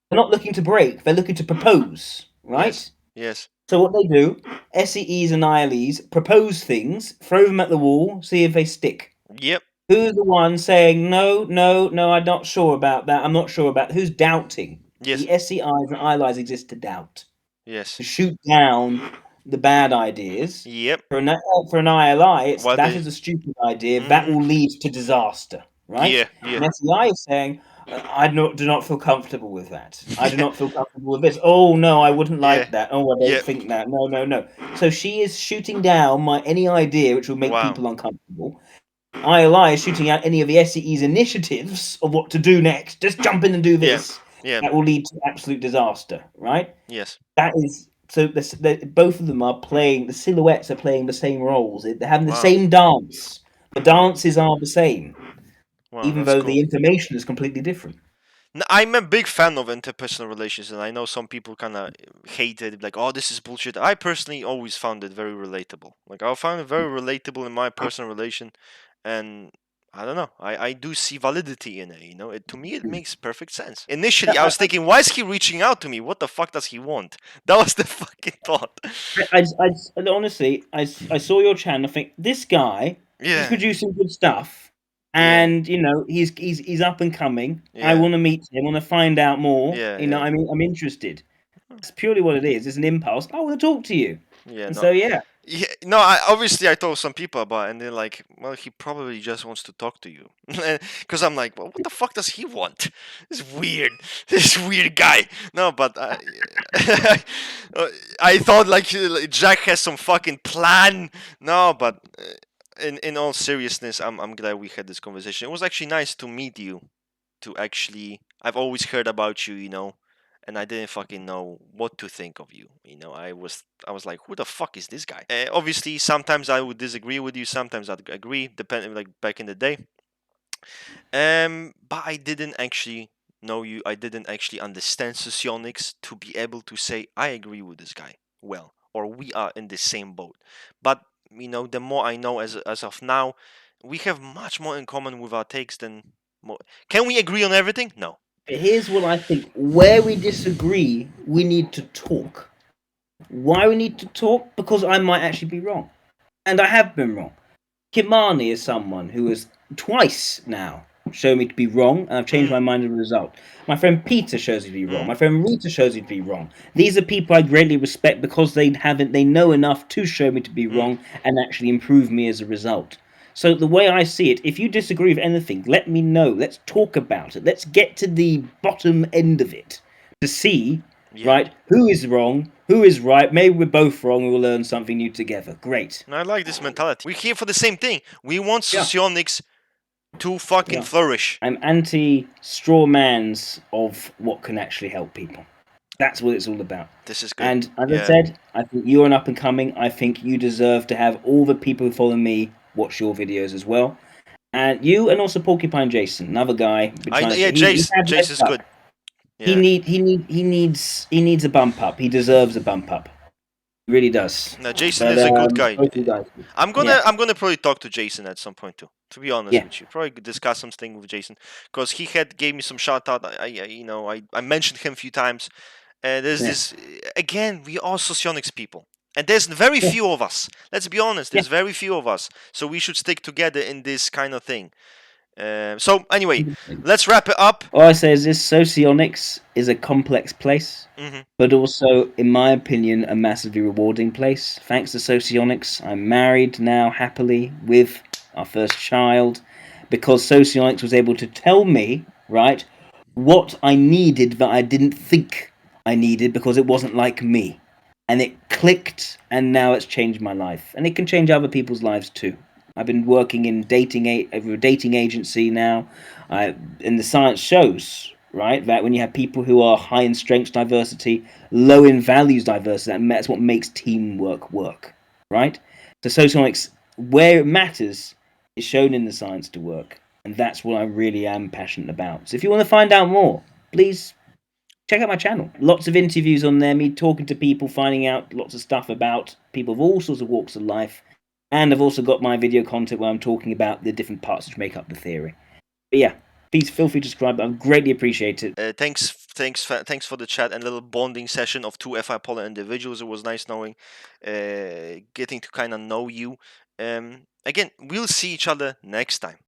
They're not looking to break. They're looking to propose, right? Yes. Yes. So what they do, SCEs and ILEs propose things, throw them at the wall, see if they stick. Yep. Who's the one saying no, I'm not sure about that. I'm not sure about who's doubting? Yes. The SCIs and ILIs exist to doubt. Yes. To shoot down the bad ideas. Yep. For an ILI, it's What that they- is a stupid idea that will lead to disaster, right? Yeah. Yeah. And SEI is saying, do not feel comfortable with that. I do not feel comfortable with this. Oh no, I wouldn't like that. Oh, I don't think that. No. So she is shooting down any idea which will make people uncomfortable. ILI is shooting out any of the SEE's initiatives of what to do next. Just jump in and do this. Yeah. That will lead to absolute disaster, right? Yes. That is so. Both of them are playing. The silhouettes are playing the same roles. They're having the same dance. The dances are the same, even though the information is completely different. I'm a big fan of interpersonal relations, and I know some people kind of hate it, like, oh, this is bullshit. I personally always found it very relatable. Like, I found it very relatable in my personal relation, and I don't know. I do see validity in it. To me, it makes perfect sense. Initially, I was thinking, why is he reaching out to me? What the fuck does he want? That was the fucking thought. Honestly, I saw your channel. I think this guy is producing good stuff. And he's up and coming. Yeah. I want to meet him. I want to find out more. Yeah, I mean, I'm interested. That's purely what it is. It's an impulse. I want to talk to you. Yeah. And so yeah. Yeah, no, obviously I told some people about it, and they're like, well, he probably just wants to talk to you. Because I'm like, well, what the fuck does he want? This weird, this weird guy. No, but I thought like Jack has some fucking plan. No, but in all seriousness, I'm glad we had this conversation. It was actually nice to meet you. To actually, I've always heard about you, and I didn't fucking know what to think of you. I was like, who the fuck is this guy? Obviously, sometimes I would disagree with you, sometimes I'd agree, depending, like back in the day. But I didn't actually know you. I didn't actually understand Socionics to be able to say I agree with this guy well, or we are in the same boat. But the more I know as of now, we have much more in common with our takes than more. Can we agree on everything? No. But here's what I think: where we disagree, we need to talk. Why we need to talk? Because I might actually be wrong, and I have been wrong. Kimani is someone who has twice now shown me to be wrong, and I've changed my mind as a result. My friend Peter shows me to be wrong. My friend Rita shows me to be wrong. These are people I greatly respect because they know enough to show me to be wrong and actually improve me as a result. So the way I see it, if you disagree with anything, let me know. Let's talk about it. Let's get to the bottom end of it to see, right, who is wrong, who is right. Maybe we're both wrong and we'll learn something new together. Great. I like this mentality. We're here for the same thing. We want Socionics to fucking flourish. I'm anti straw mans of what can actually help people. That's what it's all about. This is good. And as I said, I think you're an up and coming. I think you deserve to have all the people who follow me watch your videos as well. And you, and also Porcupine Jason, another guy. Jason's good. Yeah. He needs a bump up. He deserves a bump up. He really does. No, Jason is a good guy. I'm gonna probably talk to Jason at some point too. To be honest with you, probably discuss something with Jason because he gave me some shout out. I mentioned him a few times. There's this again. We are Socionics people, and there's very few of us. Let's be honest. There's very few of us, so we should stick together in this kind of thing. So anyway, let's wrap it up. All I say is this: Socionics is a complex place, but also, in my opinion, a massively rewarding place. Thanks to Socionics, I'm married now happily with our first child, because Socionics was able to tell me, right, what I needed that I didn't think I needed because it wasn't like me. And it clicked, and now it's changed my life. And it can change other people's lives too. I've been working in a dating agency now, and the science shows, right, that when you have people who are high in strengths diversity, low in values diversity, that's what makes teamwork work, right? So Socionics, where it matters, is shown in the science to work, and that's what I really am passionate about. So if you want to find out more, please check out my channel. Lots of interviews on there, me talking to people, finding out lots of stuff about people of all sorts of walks of life. And I've also got my video content where I'm talking about the different parts which make up the theory. But yeah, please feel free to subscribe. I greatly appreciate it. Thanks for the chat and little bonding session of two FI Polr individuals. It was nice knowing, getting to kind of know you. Again, we'll see each other next time.